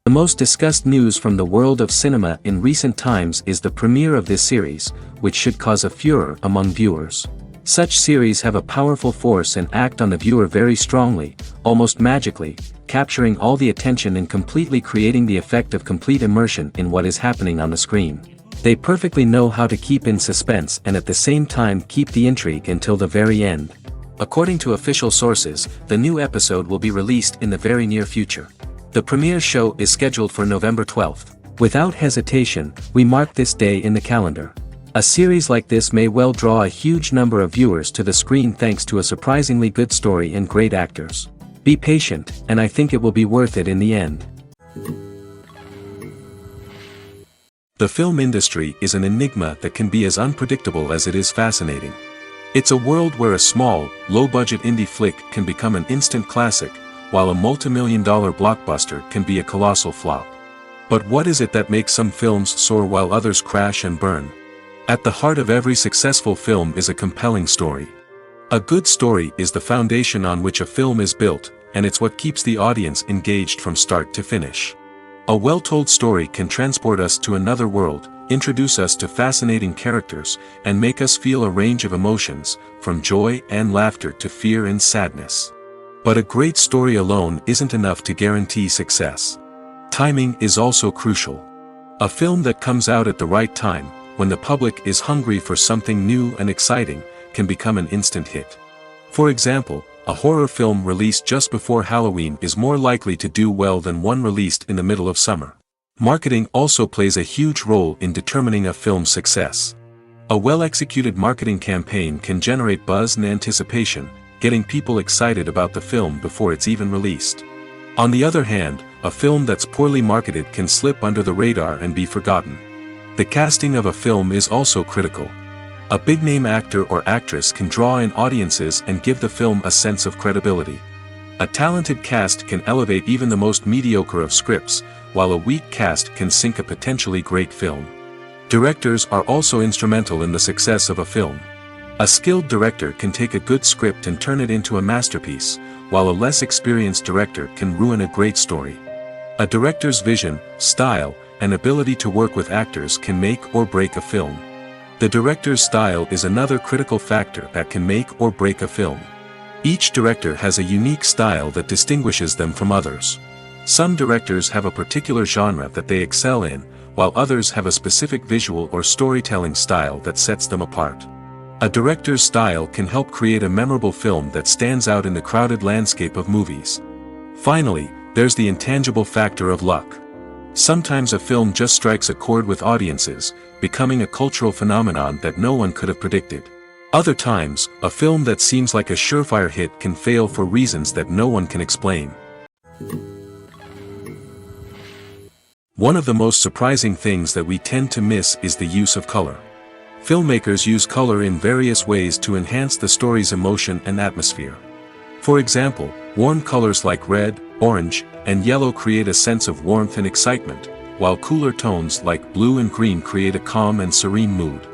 The most discussed news from the world of cinema in recent times is the premiere of this series, which should cause a furor among viewers. Such series have a powerful force and act on the viewer very strongly, almost magically, capturing all the attention and completely creating the effect of complete immersion in what is happening on the screen. They perfectly know how to keep in suspense and at the same time keep the intrigue until the very end. According to official sources, the new episode will be released in the very near future. The premiere show is scheduled for November 12th. Without hesitation, we mark this day in the calendar. A series like this may well draw a huge number of viewers to the screen thanks to a surprisingly good story and great actors. Be patient, and I think it will be worth it in the end. The film industry is an enigma that can be as unpredictable as it is fascinating. It's a world where a small, low-budget indie flick can become an instant classic, while a multi-million-dollar blockbuster can be a colossal flop. But what is it that makes some films soar while others crash and burn? At the heart of every successful film is a compelling story. A good story is the foundation on which a film is built, and it's what keeps the audience engaged from start to finish. A well-told story can transport us to another world, introduce us to fascinating characters, and make us feel a range of emotions, from joy and laughter to fear and sadness. But a great story alone isn't enough to guarantee success. Timing is also crucial. A film that comes out at the right time, when the public is hungry for something new and exciting, can become an instant hit. For example, a horror film released just before Halloween is more likely to do well than one released in the middle of summer. Marketing also plays a huge role in determining a film's success. A well-executed marketing campaign can generate buzz and anticipation, getting people excited about the film before it's even released. On the other hand, a film that's poorly marketed can slip under the radar and be forgotten. The casting of a film is also critical. A big-name actor or actress can draw in audiences and give the film a sense of credibility. A talented cast can elevate even the most mediocre of scripts, while a weak cast can sink a potentially great film. Directors are also instrumental in the success of a film. A skilled director can take a good script and turn it into a masterpiece, while a less experienced director can ruin a great story. A director's vision, style, and ability to work with actors can make or break a film. The director's style is another critical factor that can make or break a film. Each director has a unique style that distinguishes them from others. Some directors have a particular genre that they excel in, while others have a specific visual or storytelling style that sets them apart. A director's style can help create a memorable film that stands out in the crowded landscape of movies. Finally, there's the intangible factor of luck. Sometimes a film just strikes a chord with audiences, becoming a cultural phenomenon that no one could have predicted. Other times, a film that seems like a surefire hit can fail for reasons that no one can explain. One of the most surprising things that we tend to miss is the use of color. Filmmakers use color in various ways to enhance the story's emotion and atmosphere. For example, warm colors like red, orange, and yellow create a sense of warmth and excitement, while cooler tones like blue and green create a calm and serene mood.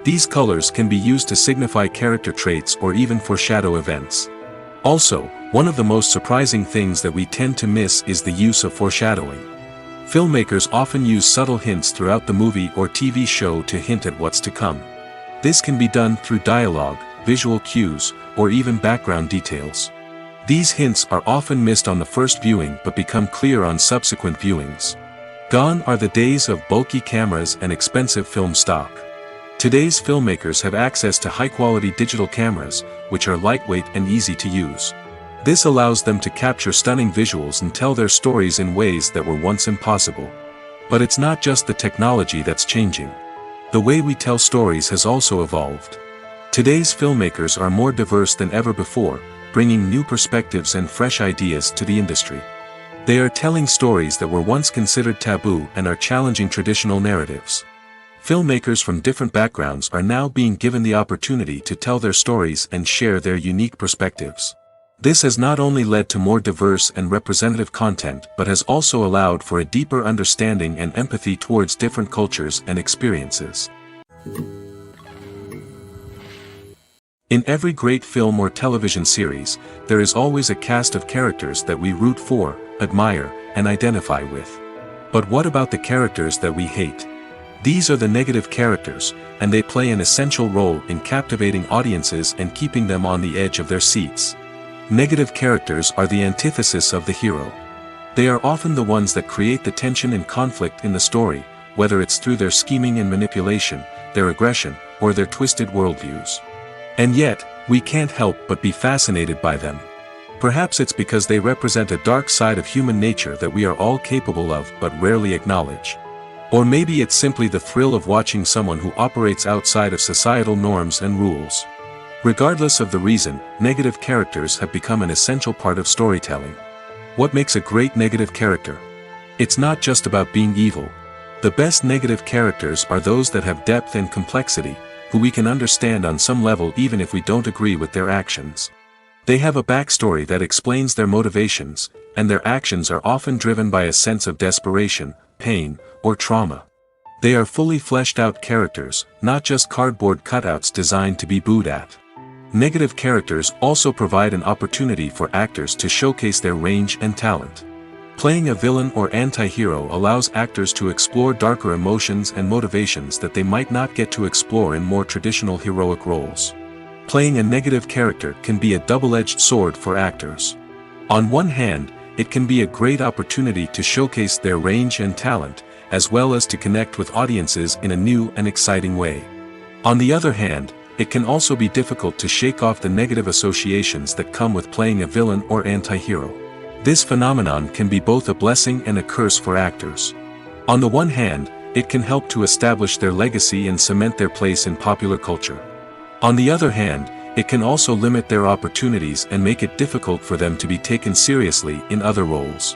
These colors can be used to signify character traits or even foreshadow events. Also, one of the most surprising things that we tend to miss is the use of foreshadowing. Filmmakers often use subtle hints throughout the movie or TV show to hint at what's to come. This can be done through dialogue, visual cues, or even background details. These hints are often missed on the first viewing but become clear on subsequent viewings. Gone are the days of bulky cameras and expensive film stock. Today's filmmakers have access to high-quality digital cameras, which are lightweight and easy to use. This allows them to capture stunning visuals and tell their stories in ways that were once impossible. But it's not just the technology that's changing. The way we tell stories has also evolved. Today's filmmakers are more diverse than ever before, bringing new perspectives and fresh ideas to the industry. They are telling stories that were once considered taboo and are challenging traditional narratives. Filmmakers from different backgrounds are now being given the opportunity to tell their stories and share their unique perspectives. This has not only led to more diverse and representative content but has also allowed for a deeper understanding and empathy towards different cultures and experiences. In every great film or television series, there is always a cast of characters that we root for, admire, and identify with. But what about the characters that we hate? These are the negative characters, and they play an essential role in captivating audiences and keeping them on the edge of their seats. Negative characters are the antithesis of the hero. They are often the ones that create the tension and conflict in the story, whether it's through their scheming and manipulation, their aggression, or their twisted worldviews. And yet, we can't help but be fascinated by them. Perhaps it's because they represent a dark side of human nature that we are all capable of but rarely acknowledge. Or maybe it's simply the thrill of watching someone who operates outside of societal norms and rules. Regardless of the reason, negative characters have become an essential part of storytelling. What makes a great negative character? It's not just about being evil. The best negative characters are those that have depth and complexity, who we can understand on some level even if we don't agree with their actions. They have a backstory that explains their motivations, and their actions are often driven by a sense of desperation, pain, or trauma. They are fully fleshed out characters, not just cardboard cutouts designed to be booed at. Negative characters also provide an opportunity for actors to showcase their range and talent. Playing a villain or anti-hero allows actors to explore darker emotions and motivations that they might not get to explore in more traditional heroic roles. Playing a negative character can be a double-edged sword for actors. On one hand, it can be a great opportunity to showcase their range and talent, as well as to connect with audiences in a new and exciting way. On the other hand, it can also be difficult to shake off the negative associations that come with playing a villain or anti-hero. This phenomenon can be both a blessing and a curse for actors. On the one hand, it can help to establish their legacy and cement their place in popular culture. On the other hand, it can also limit their opportunities and make it difficult for them to be taken seriously in other roles.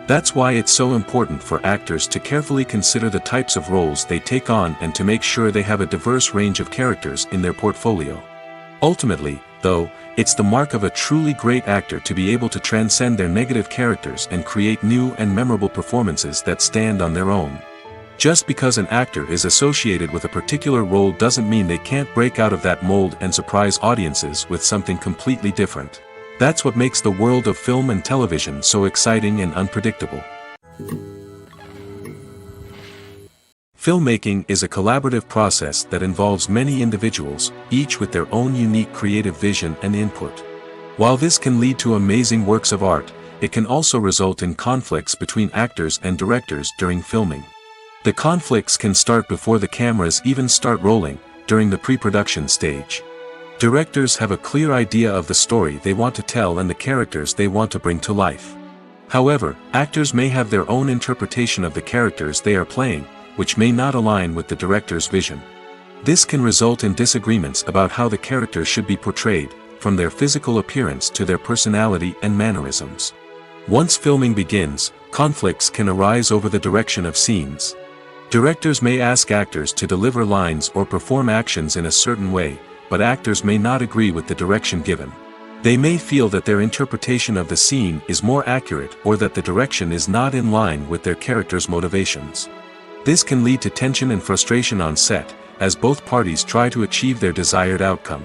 That's why it's so important for actors to carefully consider the types of roles they take on and to make sure they have a diverse range of characters in their portfolio. Ultimately, though, it's the mark of a truly great actor to be able to transcend their negative characters and create new and memorable performances that stand on their own. Just because an actor is associated with a particular role doesn't mean they can't break out of that mold and surprise audiences with something completely different. That's what makes the world of film and television so exciting and unpredictable. Filmmaking is a collaborative process that involves many individuals, each with their own unique creative vision and input. While this can lead to amazing works of art, it can also result in conflicts between actors and directors during filming. The conflicts can start before the cameras even start rolling, during the pre-production stage. Directors have a clear idea of the story they want to tell and the characters they want to bring to life. However, actors may have their own interpretation of the characters they are playing, which may not align with the director's vision. This can result in disagreements about how the characters should be portrayed, from their physical appearance to their personality and mannerisms. Once filming begins, conflicts can arise over the direction of scenes. Directors may ask actors to deliver lines or perform actions in a certain way, but actors may not agree with the direction given. They may feel that their interpretation of the scene is more accurate or that the direction is not in line with their character's motivations. This can lead to tension and frustration on set, as both parties try to achieve their desired outcome.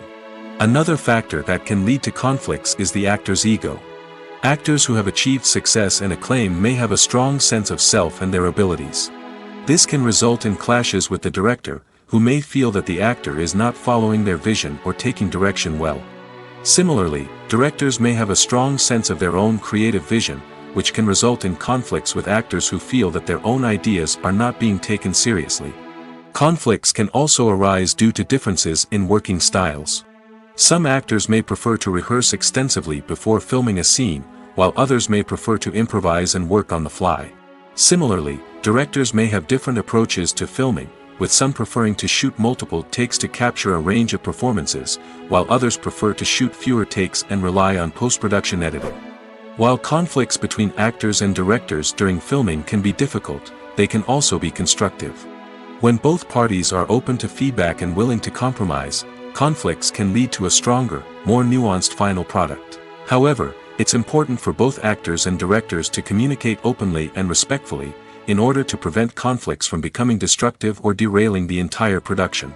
Another factor that can lead to conflicts is the actor's ego. Actors who have achieved success and acclaim may have a strong sense of self and their abilities. This can result in clashes with the director, who may feel that the actor is not following their vision or taking direction well. Similarly, directors may have a strong sense of their own creative vision, which can result in conflicts with actors who feel that their own ideas are not being taken seriously. Conflicts can also arise due to differences in working styles. Some actors may prefer to rehearse extensively before filming a scene, while others may prefer to improvise and work on the fly. Similarly, directors may have different approaches to filming, with some preferring to shoot multiple takes to capture a range of performances, while others prefer to shoot fewer takes and rely on post-production editing. While conflicts between actors and directors during filming can be difficult, they can also be constructive. When both parties are open to feedback and willing to compromise, conflicts can lead to a stronger, more nuanced final product. However, it's important for both actors and directors to communicate openly and respectfully, in order to prevent conflicts from becoming destructive or derailing the entire production.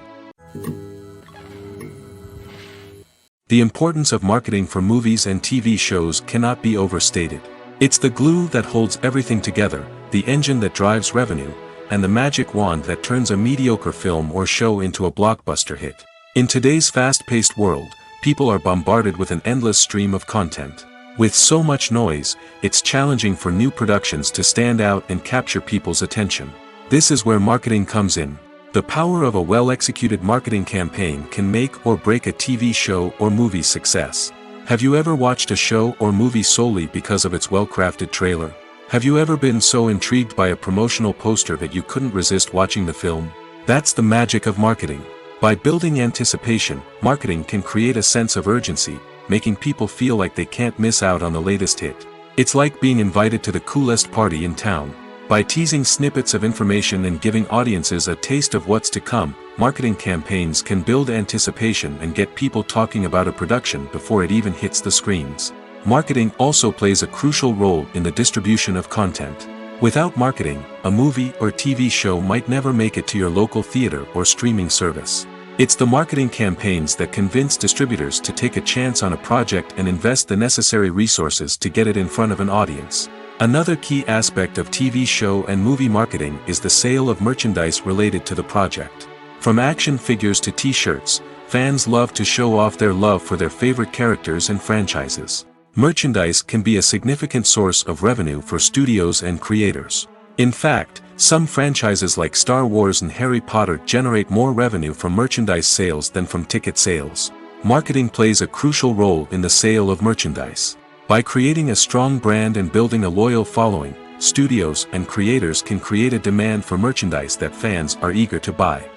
The importance of marketing for movies and TV shows cannot be overstated. It's the glue that holds everything together, the engine that drives revenue, and the magic wand that turns a mediocre film or show into a blockbuster hit. In today's fast-paced world, people are bombarded with an endless stream of content. With so much noise, it's challenging for new productions to stand out and capture people's attention. This is where marketing comes in. The power of a well-executed marketing campaign can make or break a TV show or movie's success. Have you ever watched a show or movie solely because of its well-crafted trailer? Have you ever been so intrigued by a promotional poster that you couldn't resist watching the film? That's the magic of marketing. By building anticipation, marketing can create a sense of urgency, making people feel like they can't miss out on the latest hit. It's like being invited to the coolest party in town. By teasing snippets of information and giving audiences a taste of what's to come, marketing campaigns can build anticipation and get people talking about a production before it even hits the screens. Marketing also plays a crucial role in the distribution of content. Without marketing, a movie or TV show might never make it to your local theater or streaming service. It's the marketing campaigns that convince distributors to take a chance on a project and invest the necessary resources to get it in front of an audience. Another key aspect of TV show and movie marketing is the sale of merchandise related to the project. From action figures to t-shirts, fans love to show off their love for their favorite characters and franchises. Merchandise can be a significant source of revenue for studios and creators. In fact, some franchises like Star Wars and Harry Potter generate more revenue from merchandise sales than from ticket sales. Marketing plays a crucial role in the sale of merchandise. By creating a strong brand and building a loyal following, studios and creators can create a demand for merchandise that fans are eager to buy.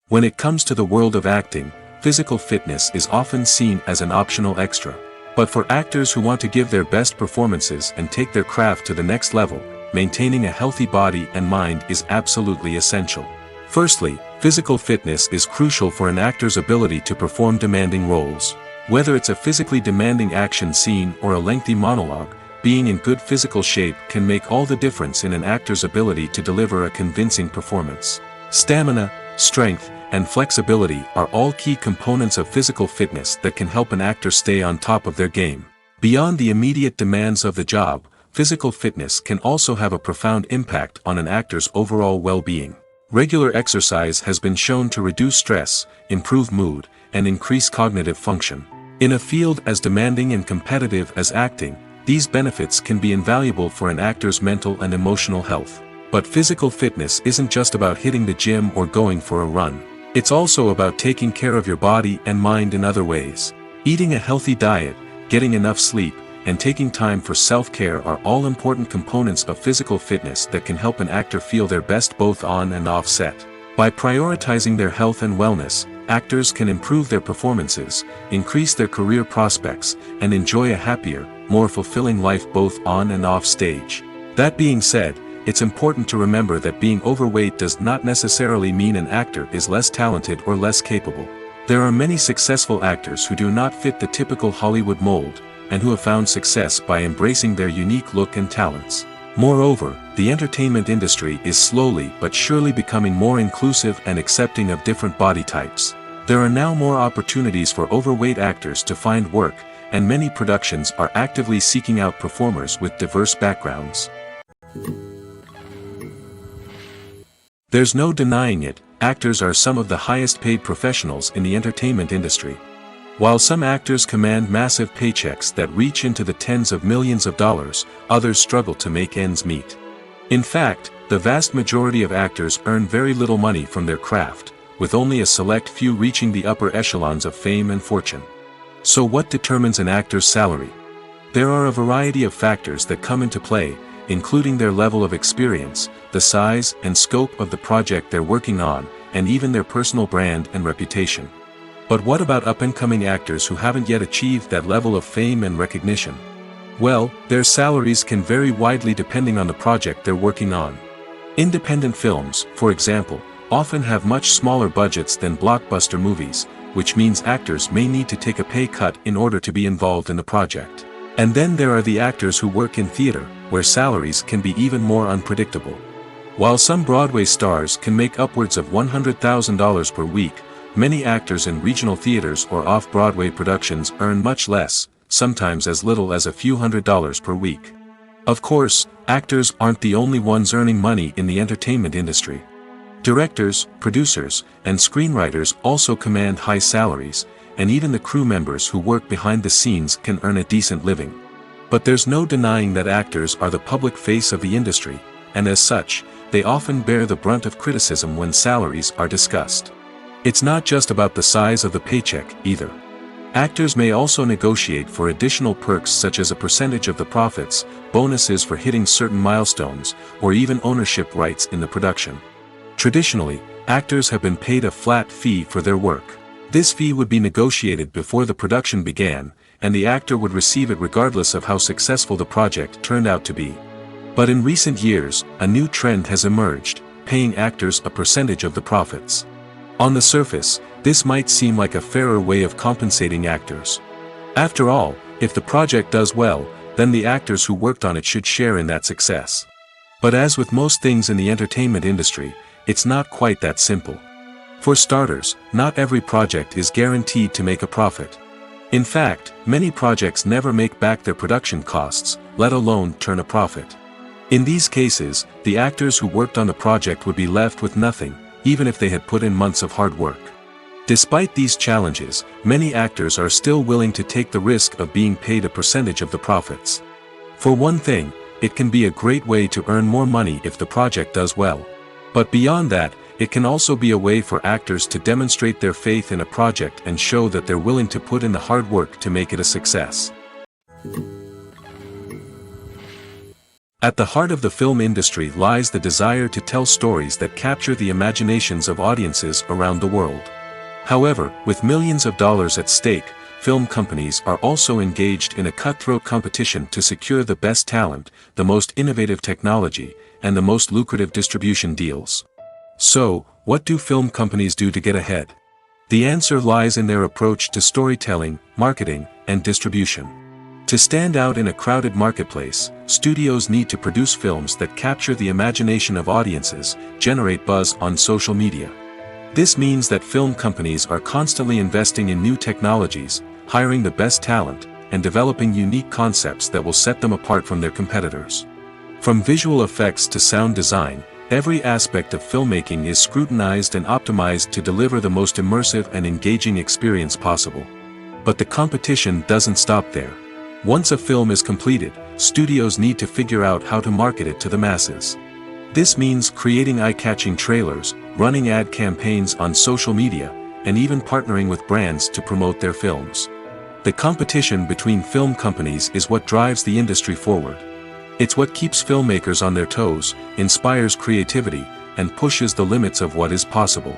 When it comes to the world of acting, physical fitness is often seen as an optional extra. But for actors who want to give their best performances and take their craft to the next level, maintaining a healthy body and mind is absolutely essential. Firstly, physical fitness is crucial for an actor's ability to perform demanding roles. Whether it's a physically demanding action scene or a lengthy monologue, being in good physical shape can make all the difference in an actor's ability to deliver a convincing performance. Stamina, strength, and flexibility are all key components of physical fitness that can help an actor stay on top of their game. Beyond the immediate demands of the job, physical fitness can also have a profound impact on an actor's overall well-being. Regular exercise has been shown to reduce stress, improve mood, and increase cognitive function. In a field as demanding and competitive as acting, these benefits can be invaluable for an actor's mental and emotional health. But physical fitness isn't just about hitting the gym or going for a run. It's also about taking care of your body and mind in other ways. Eating a healthy diet, getting enough sleep, and taking time for self-care are all important components of physical fitness that can help an actor feel their best both on and off set. By prioritizing their health and wellness, actors can improve their performances, increase their career prospects, and enjoy a happier, more fulfilling life both on and off stage. That being said, it's important to remember that being overweight does not necessarily mean an actor is less talented or less capable. There are many successful actors who do not fit the typical Hollywood mold, and who have found success by embracing their unique look and talents. Moreover, the entertainment industry is slowly but surely becoming more inclusive and accepting of different body types. There are now more opportunities for overweight actors to find work, and many productions are actively seeking out performers with diverse backgrounds. There's no denying it, actors are some of the highest paid professionals in the entertainment industry. While some actors command massive paychecks that reach into the tens of millions of dollars, others struggle to make ends meet. In fact, the vast majority of actors earn very little money from their craft, with only a select few reaching the upper echelons of fame and fortune. So what determines an actor's salary? There are a variety of factors that come into play, including their level of experience, the size and scope of the project they're working on, and even their personal brand and reputation. But what about up-and-coming actors who haven't yet achieved that level of fame and recognition? Well, their salaries can vary widely depending on the project they're working on. Independent films, for example, often have much smaller budgets than blockbuster movies, which means actors may need to take a pay cut in order to be involved in the project. And then there are the actors who work in theater, where salaries can be even more unpredictable. While some Broadway stars can make upwards of $100,000 per week, many actors in regional theaters or off-Broadway productions earn much less, sometimes as little as a few $100s per week. Of course, actors aren't the only ones earning money in the entertainment industry. Directors, producers, and screenwriters also command high salaries, and even the crew members who work behind the scenes can earn a decent living. But there's no denying that actors are the public face of the industry, and as such, they often bear the brunt of criticism when salaries are discussed. It's not just about the size of the paycheck, either. Actors may also negotiate for additional perks such as a percentage of the profits, bonuses for hitting certain milestones, or even ownership rights in the production. Traditionally, actors have been paid a flat fee for their work. This fee would be negotiated before the production began, and the actor would receive it regardless of how successful the project turned out to be. But in recent years, a new trend has emerged, paying actors a percentage of the profits. On the surface, this might seem like a fairer way of compensating actors. After all, if the project does well, then the actors who worked on it should share in that success. But as with most things in the entertainment industry, it's not quite that simple. For starters, not every project is guaranteed to make a profit. In fact, many projects never make back their production costs, let alone turn a profit. In these cases, the actors who worked on the project would be left with nothing, even if they had put in months of hard work. Despite these challenges, many actors are still willing to take the risk of being paid a percentage of the profits. For one thing, it can be a great way to earn more money if the project does well. But beyond that, it can also be a way for actors to demonstrate their faith in a project and show that they're willing to put in the hard work to make it a success. At the heart of the film industry lies the desire to tell stories that capture the imaginations of audiences around the world. However, with millions of dollars at stake, film companies are also engaged in a cutthroat competition to secure the best talent, the most innovative technology, and the most lucrative distribution deals. So, what do film companies do to get ahead? The answer lies in their approach to storytelling, marketing, and distribution. To stand out in a crowded marketplace, studios need to produce films that capture the imagination of audiences, generate buzz on social media. This means that film companies are constantly investing in new technologies, hiring the best talent, and developing unique concepts that will set them apart from their competitors. From visual effects to sound design, every aspect of filmmaking is scrutinized and optimized to deliver the most immersive and engaging experience possible. But the competition doesn't stop there. Once a film is completed, studios need to figure out how to market it to the masses. This means creating eye-catching trailers, running ad campaigns on social media, and even partnering with brands to promote their films. The competition between film companies is what drives the industry forward. It's what keeps filmmakers on their toes, inspires creativity, and pushes the limits of what is possible.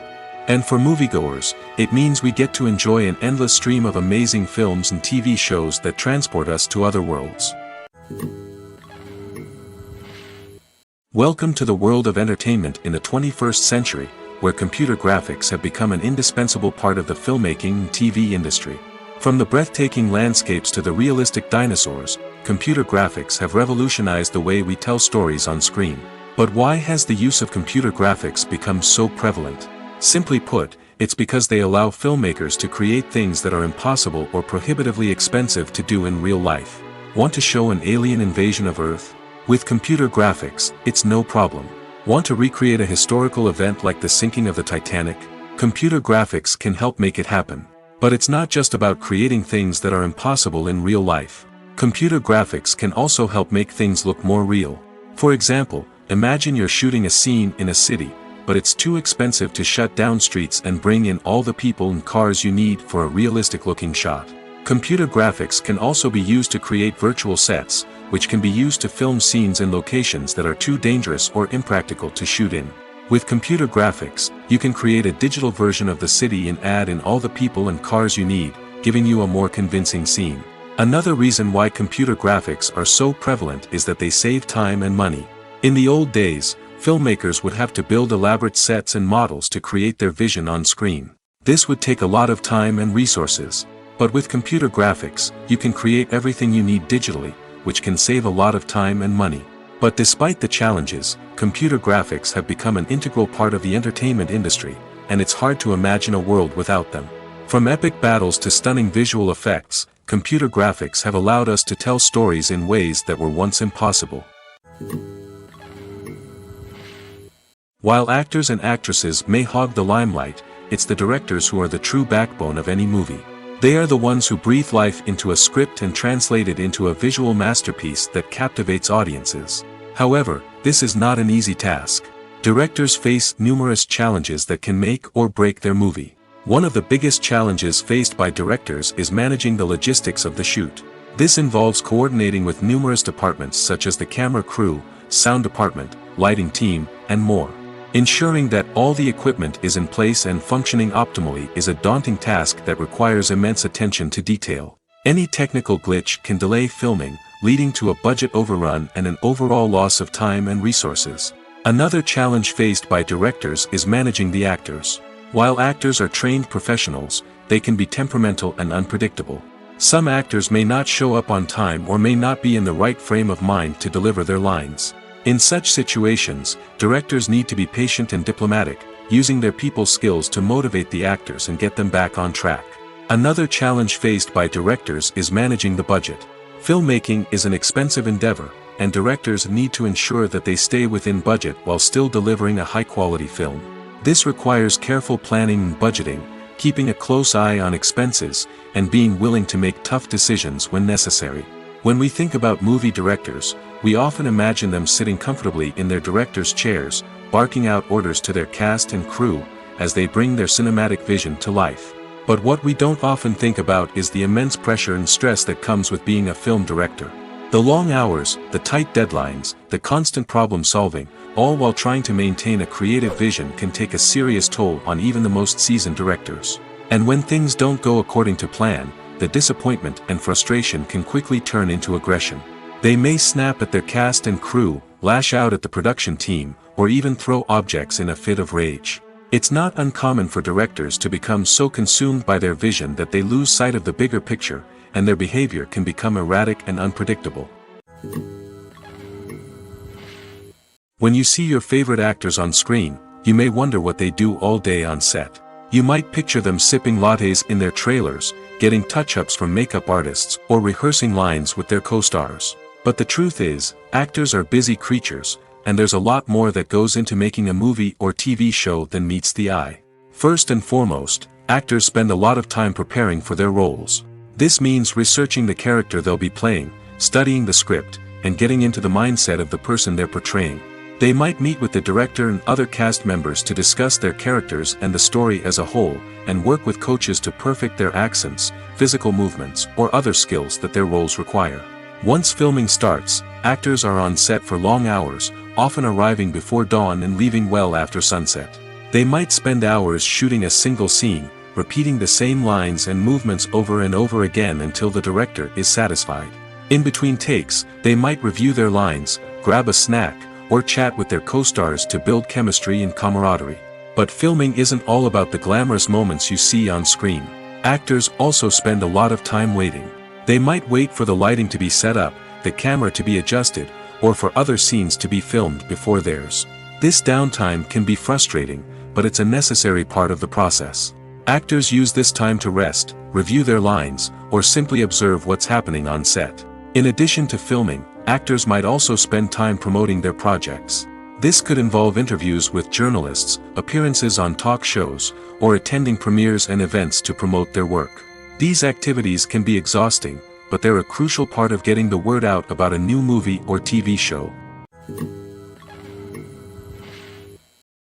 And for moviegoers, it means we get to enjoy an endless stream of amazing films and TV shows that transport us to other worlds. Welcome to the world of entertainment in the 21st century, where computer graphics have become an indispensable part of the filmmaking and TV industry. From the breathtaking landscapes to the realistic dinosaurs, computer graphics have revolutionized the way we tell stories on screen. But why has the use of computer graphics become so prevalent? Simply put, it's because they allow filmmakers to create things that are impossible or prohibitively expensive to do in real life. Want to show an alien invasion of Earth? With computer graphics, it's no problem. Want to recreate a historical event like the sinking of the Titanic? Computer graphics can help make it happen. But it's not just about creating things that are impossible in real life. Computer graphics can also help make things look more real. For example, imagine you're shooting a scene in a city, but it's too expensive to shut down streets and bring in all the people and cars you need for a realistic-looking shot. Computer graphics can also be used to create virtual sets, which can be used to film scenes in locations that are too dangerous or impractical to shoot in. With computer graphics, you can create a digital version of the city and add in all the people and cars you need, giving you a more convincing scene. Another reason why computer graphics are so prevalent is that they save time and money. In the old days, filmmakers would have to build elaborate sets and models to create their vision on screen. This would take a lot of time and resources. But with computer graphics, you can create everything you need digitally, which can save a lot of time and money. But despite the challenges, computer graphics have become an integral part of the entertainment industry, and it's hard to imagine a world without them. From epic battles to stunning visual effects, computer graphics have allowed us to tell stories in ways that were once impossible. While actors and actresses may hog the limelight, it's the directors who are the true backbone of any movie. They are the ones who breathe life into a script and translate it into a visual masterpiece that captivates audiences. However, this is not an easy task. Directors face numerous challenges that can make or break their movie. One of the biggest challenges faced by directors is managing the logistics of the shoot. This involves coordinating with numerous departments such as the camera crew, sound department, lighting team, and more. Ensuring that all the equipment is in place and functioning optimally is a daunting task that requires immense attention to detail. Any technical glitch can delay filming, leading to a budget overrun and an overall loss of time and resources. Another challenge faced by directors is managing the actors. While actors are trained professionals, they can be temperamental and unpredictable. Some actors may not show up on time or may not be in the right frame of mind to deliver their lines. In such situations, directors need to be patient and diplomatic, using their people skills to motivate the actors and get them back on track. Another challenge faced by directors is managing the budget. Filmmaking is an expensive endeavor, and directors need to ensure that they stay within budget while still delivering a high-quality film. This requires careful planning and budgeting, keeping a close eye on expenses, and being willing to make tough decisions when necessary. When we think about movie directors, we often imagine them sitting comfortably in their director's chairs, barking out orders to their cast and crew, as they bring their cinematic vision to life. But what we don't often think about is the immense pressure and stress that comes with being a film director. The long hours, the tight deadlines, the constant problem solving, all while trying to maintain a creative vision can take a serious toll on even the most seasoned directors. And when things don't go according to plan, the disappointment and frustration can quickly turn into aggression. They may snap at their cast and crew, lash out at the production team, or even throw objects in a fit of rage. It's not uncommon for directors to become so consumed by their vision that they lose sight of the bigger picture, and their behavior can become erratic and unpredictable. When you see your favorite actors on screen, you may wonder what they do all day on set. You might picture them sipping lattes in their trailers, getting touch-ups from makeup artists, or rehearsing lines with their co-stars. But the truth is, actors are busy creatures, and there's a lot more that goes into making a movie or TV show than meets the eye. First and foremost, actors spend a lot of time preparing for their roles. This means researching the character they'll be playing, studying the script, and getting into the mindset of the person they're portraying. They might meet with the director and other cast members to discuss their characters and the story as a whole, and work with coaches to perfect their accents, physical movements, or other skills that their roles require. Once filming starts, actors are on set for long hours, often arriving before dawn and leaving well after sunset. They might spend hours shooting a single scene, repeating the same lines and movements over and over again until the director is satisfied. In between takes, they might review their lines, grab a snack, or chat with their co-stars to build chemistry and camaraderie. But filming isn't all about the glamorous moments you see on screen. Actors also spend a lot of time waiting. They might wait for the lighting to be set up, the camera to be adjusted, or for other scenes to be filmed before theirs. This downtime can be frustrating, but it's a necessary part of the process. Actors use this time to rest, review their lines, or simply observe what's happening on set. In addition to filming, actors might also spend time promoting their projects. This could involve interviews with journalists, appearances on talk shows, or attending premieres and events to promote their work. These activities can be exhausting, but they're a crucial part of getting the word out about a new movie or TV show.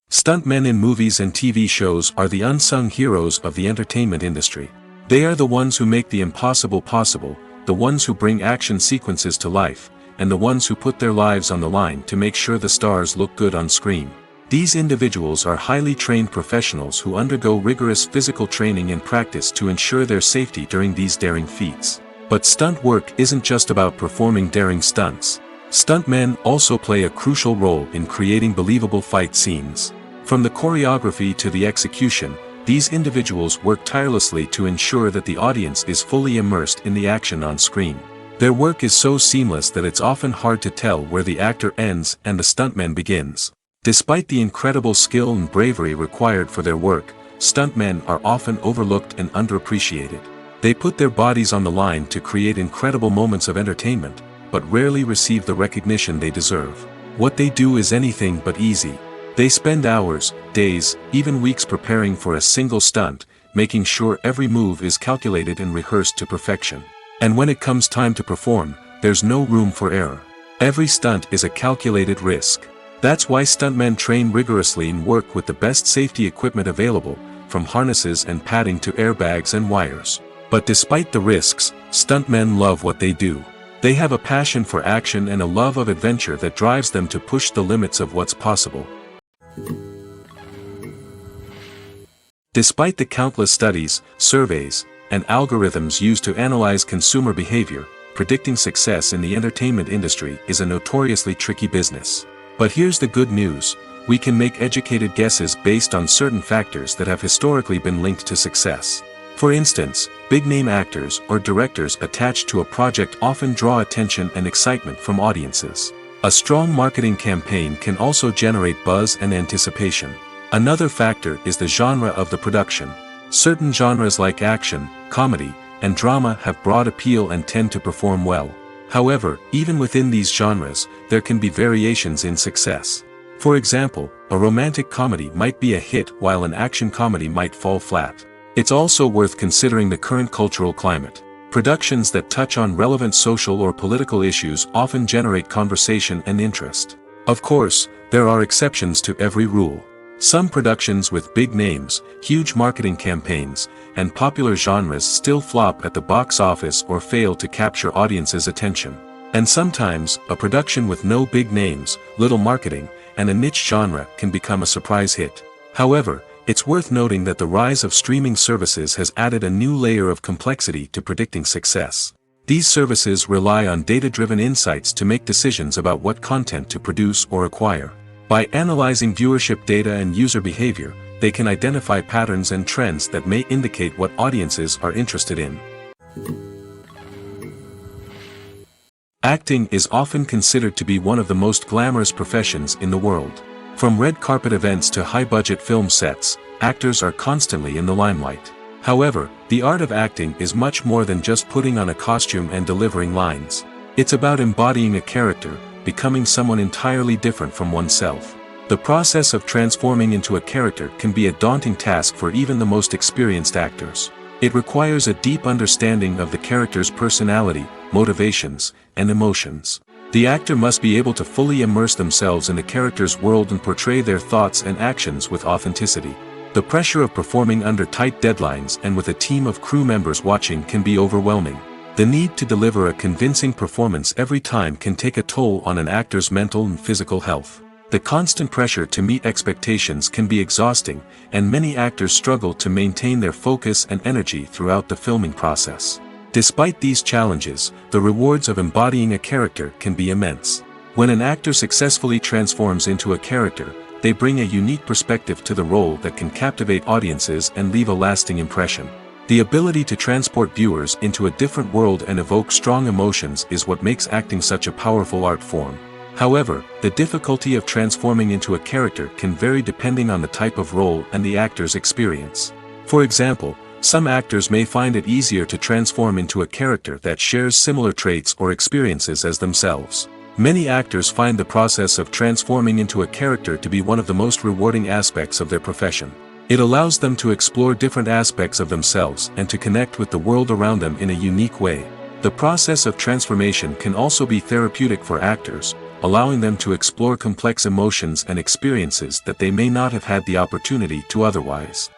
Stuntmen in movies and TV shows are the unsung heroes of the entertainment industry. They are the ones who make the impossible possible, the ones who bring action sequences to life, and the ones who put their lives on the line to make sure the stars look good on screen. These individuals are highly trained professionals who undergo rigorous physical training and practice to ensure their safety during these daring feats. But stunt work isn't just about performing daring stunts. Stuntmen also play a crucial role in creating believable fight scenes. From the choreography to the execution, these individuals work tirelessly to ensure that the audience is fully immersed in the action on screen. Their work is so seamless that it's often hard to tell where the actor ends and the stuntman begins. Despite the incredible skill and bravery required for their work, stuntmen are often overlooked and underappreciated. They put their bodies on the line to create incredible moments of entertainment, but rarely receive the recognition they deserve. What they do is anything but easy. They spend hours, days, even weeks preparing for a single stunt, making sure every move is calculated and rehearsed to perfection. And when it comes time to perform, there's no room for error. Every stunt is a calculated risk. That's why stuntmen train rigorously and work with the best safety equipment available, from harnesses and padding to airbags and wires. But despite the risks, stuntmen love what they do. They have a passion for action and a love of adventure that drives them to push the limits of what's possible. Despite the countless studies, surveys, and algorithms used to analyze consumer behavior, predicting success in the entertainment industry is a notoriously tricky business. But here's the good news: we can make educated guesses based on certain factors that have historically been linked to success. For instance, big-name actors or directors attached to a project often draw attention and excitement from audiences. A strong marketing campaign can also generate buzz and anticipation. Another factor is the genre of the production. Certain genres like action, comedy, and drama have broad appeal and tend to perform well. However, even within these genres, there can be variations in success. For example, a romantic comedy might be a hit while an action comedy might fall flat. It's also worth considering the current cultural climate. Productions that touch on relevant social or political issues often generate conversation and interest. Of course, there are exceptions to every rule. Some productions with big names, huge marketing campaigns, and popular genres still flop at the box office or fail to capture audiences' attention. And sometimes, a production with no big names, little marketing, and a niche genre can become a surprise hit. However, it's worth noting that the rise of streaming services has added a new layer of complexity to predicting success. These services rely on data-driven insights to make decisions about what content to produce or acquire. By analyzing viewership data and user behavior, they can identify patterns and trends that may indicate what audiences are interested in. Acting is often considered to be one of the most glamorous professions in the world. From red carpet events to high-budget film sets, actors are constantly in the limelight. However, the art of acting is much more than just putting on a costume and delivering lines. It's about embodying a character, becoming someone entirely different from oneself. The process of transforming into a character can be a daunting task for even the most experienced actors. It requires a deep understanding of the character's personality, motivations, and emotions. The actor must be able to fully immerse themselves in the character's world and portray their thoughts and actions with authenticity. The pressure of performing under tight deadlines and with a team of crew members watching can be overwhelming. The need to deliver a convincing performance every time can take a toll on an actor's mental and physical health. The constant pressure to meet expectations can be exhausting, and many actors struggle to maintain their focus and energy throughout the filming process. Despite these challenges, the rewards of embodying a character can be immense. When an actor successfully transforms into a character, they bring a unique perspective to the role that can captivate audiences and leave a lasting impression. The ability to transport viewers into a different world and evoke strong emotions is what makes acting such a powerful art form. However, the difficulty of transforming into a character can vary depending on the type of role and the actor's experience. For example, some actors may find it easier to transform into a character that shares similar traits or experiences as themselves. Many actors find the process of transforming into a character to be one of the most rewarding aspects of their profession. It allows them to explore different aspects of themselves and to connect with the world around them in a unique way. The process of transformation can also be therapeutic for actors, allowing them to explore complex emotions and experiences that they may not have had the opportunity to otherwise.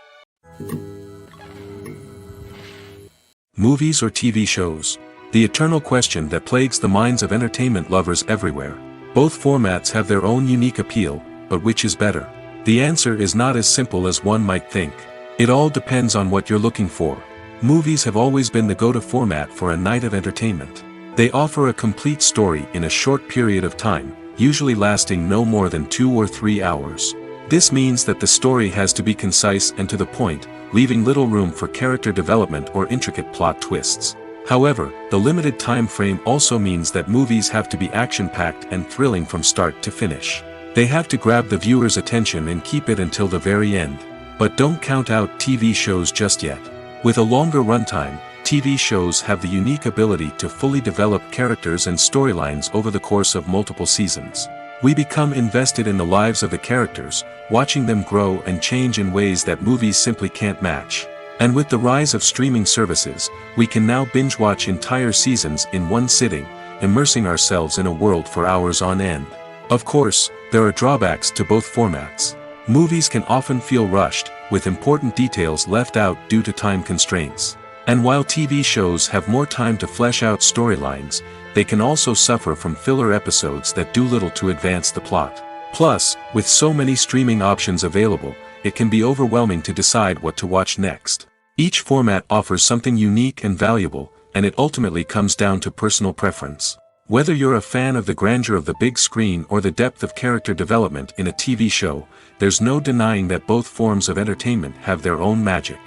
Movies or TV shows? The eternal question that plagues the minds of entertainment lovers everywhere. Both formats have their own unique appeal, but which is better? The answer is not as simple as one might think. It all depends on what you're looking for. Movies have always been the go-to format for a night of entertainment. They offer a complete story in a short period of time, usually lasting no more than 2 or 3 hours. This means that the story has to be concise and to the point, leaving little room for character development or intricate plot twists. However, the limited time frame also means that movies have to be action-packed and thrilling from start to finish. They have to grab the viewer's attention and keep it until the very end. But don't count out TV shows just yet. With a longer runtime, TV shows have the unique ability to fully develop characters and storylines over the course of multiple seasons. We become invested in the lives of the characters, watching them grow and change in ways that movies simply can't match. And with the rise of streaming services, we can now binge-watch entire seasons in one sitting, immersing ourselves in a world for hours on end. Of course, there are drawbacks to both formats. Movies can often feel rushed, with important details left out due to time constraints. And while TV shows have more time to flesh out storylines, they can also suffer from filler episodes that do little to advance the plot. Plus, with so many streaming options available, it can be overwhelming to decide what to watch next. Each format offers something unique and valuable, and it ultimately comes down to personal preference. Whether you're a fan of the grandeur of the big screen or the depth of character development in a TV show, there's no denying that both forms of entertainment have their own magic.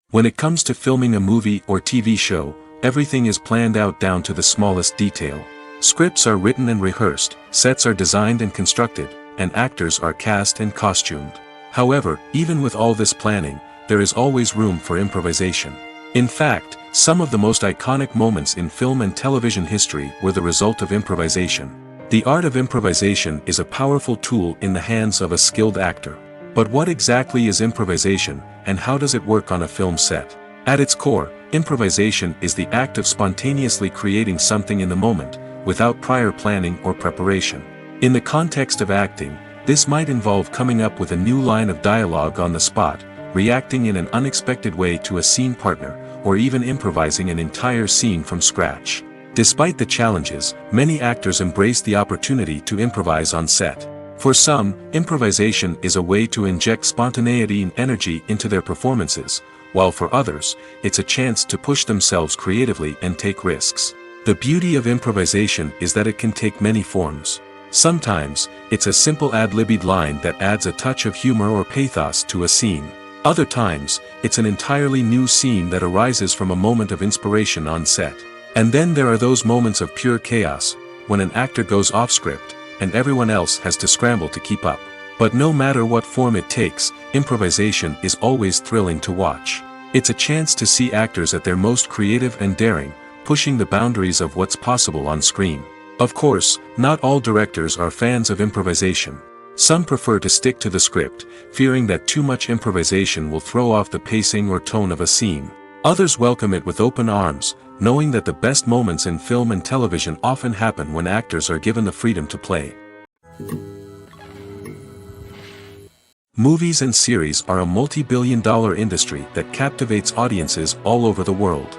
When it comes to filming a movie or TV show, everything is planned out down to the smallest detail. Scripts are written and rehearsed, sets are designed and constructed, and actors are cast and costumed. However, even with all this planning, there is always room for improvisation. In fact, some of the most iconic moments in film and television history were the result of improvisation. The art of improvisation is a powerful tool in the hands of a skilled actor. But what exactly is improvisation, and how does it work on a film set? At its core, improvisation is the act of spontaneously creating something in the moment, without prior planning or preparation. In the context of acting, this might involve coming up with a new line of dialogue on the spot, reacting in an unexpected way to a scene partner, or even improvising an entire scene from scratch. Despite the challenges, many actors embrace the opportunity to improvise on set. For some, improvisation is a way to inject spontaneity and energy into their performances, while for others, it's a chance to push themselves creatively and take risks. The beauty of improvisation is that it can take many forms. Sometimes, it's a simple ad-libbed line that adds a touch of humor or pathos to a scene. Other times, it's an entirely new scene that arises from a moment of inspiration on set. And then there are those moments of pure chaos, when an actor goes off script, and everyone else has to scramble to keep up. But no matter what form it takes, improvisation is always thrilling to watch. It's a chance to see actors at their most creative and daring, pushing the boundaries of what's possible on screen. Of course, not all directors are fans of improvisation. Some prefer to stick to the script, fearing that too much improvisation will throw off the pacing or tone of a scene. Others welcome it with open arms, knowing that the best moments in film and television often happen when actors are given the freedom to play. Movies and series are a multi-billion-dollar industry that captivates audiences all over the world.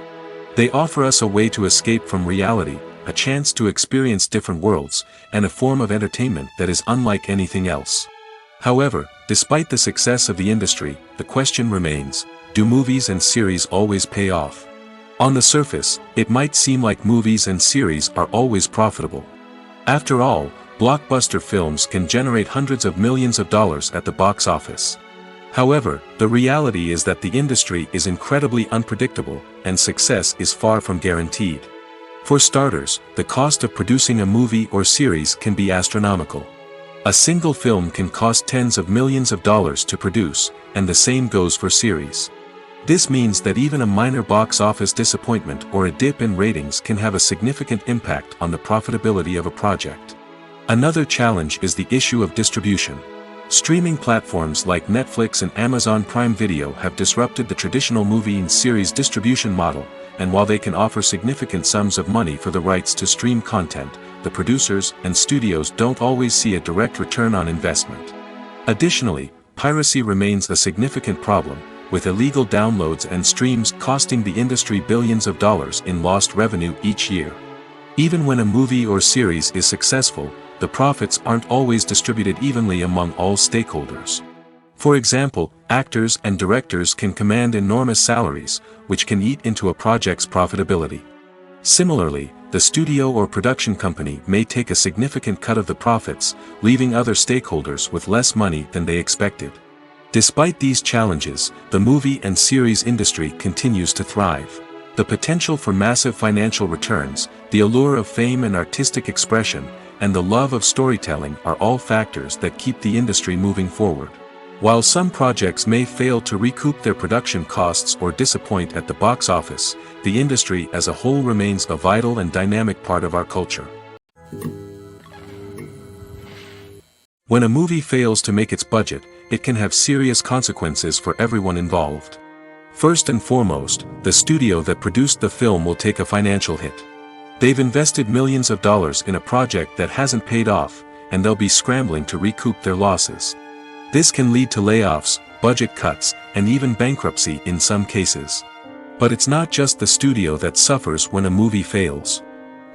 They offer us a way to escape from reality, a chance to experience different worlds, and a form of entertainment that is unlike anything else. However, despite the success of the industry, the question remains, do movies and series always pay off? On the surface, it might seem like movies and series are always profitable. After all, blockbuster films can generate hundreds of millions of dollars at the box office. However, the reality is that the industry is incredibly unpredictable, and success is far from guaranteed. For starters, the cost of producing a movie or series can be astronomical. A single film can cost tens of millions of dollars to produce, and the same goes for series. This means that even a minor box office disappointment or a dip in ratings can have a significant impact on the profitability of a project. Another challenge is the issue of distribution. Streaming platforms like Netflix and Amazon Prime Video have disrupted the traditional movie and series distribution model, and while they can offer significant sums of money for the rights to stream content, the producers and studios don't always see a direct return on investment. Additionally, piracy remains a significant problem, with illegal downloads and streams costing the industry billions of dollars in lost revenue each year. Even when a movie or series is successful, the profits aren't always distributed evenly among all stakeholders. For example, actors and directors can command enormous salaries, which can eat into a project's profitability. Similarly, the studio or production company may take a significant cut of the profits, leaving other stakeholders with less money than they expected. Despite these challenges, the movie and series industry continues to thrive. The potential for massive financial returns, the allure of fame and artistic expression, and the love of storytelling are all factors that keep the industry moving forward. While some projects may fail to recoup their production costs or disappoint at the box office, the industry as a whole remains a vital and dynamic part of our culture. When a movie fails to make its budget, it can have serious consequences for everyone involved. First and foremost, the studio that produced the film will take a financial hit. They've invested millions of dollars in a project that hasn't paid off, and they'll be scrambling to recoup their losses. This can lead to layoffs, budget cuts, and even bankruptcy in some cases. But it's not just the studio that suffers when a movie fails.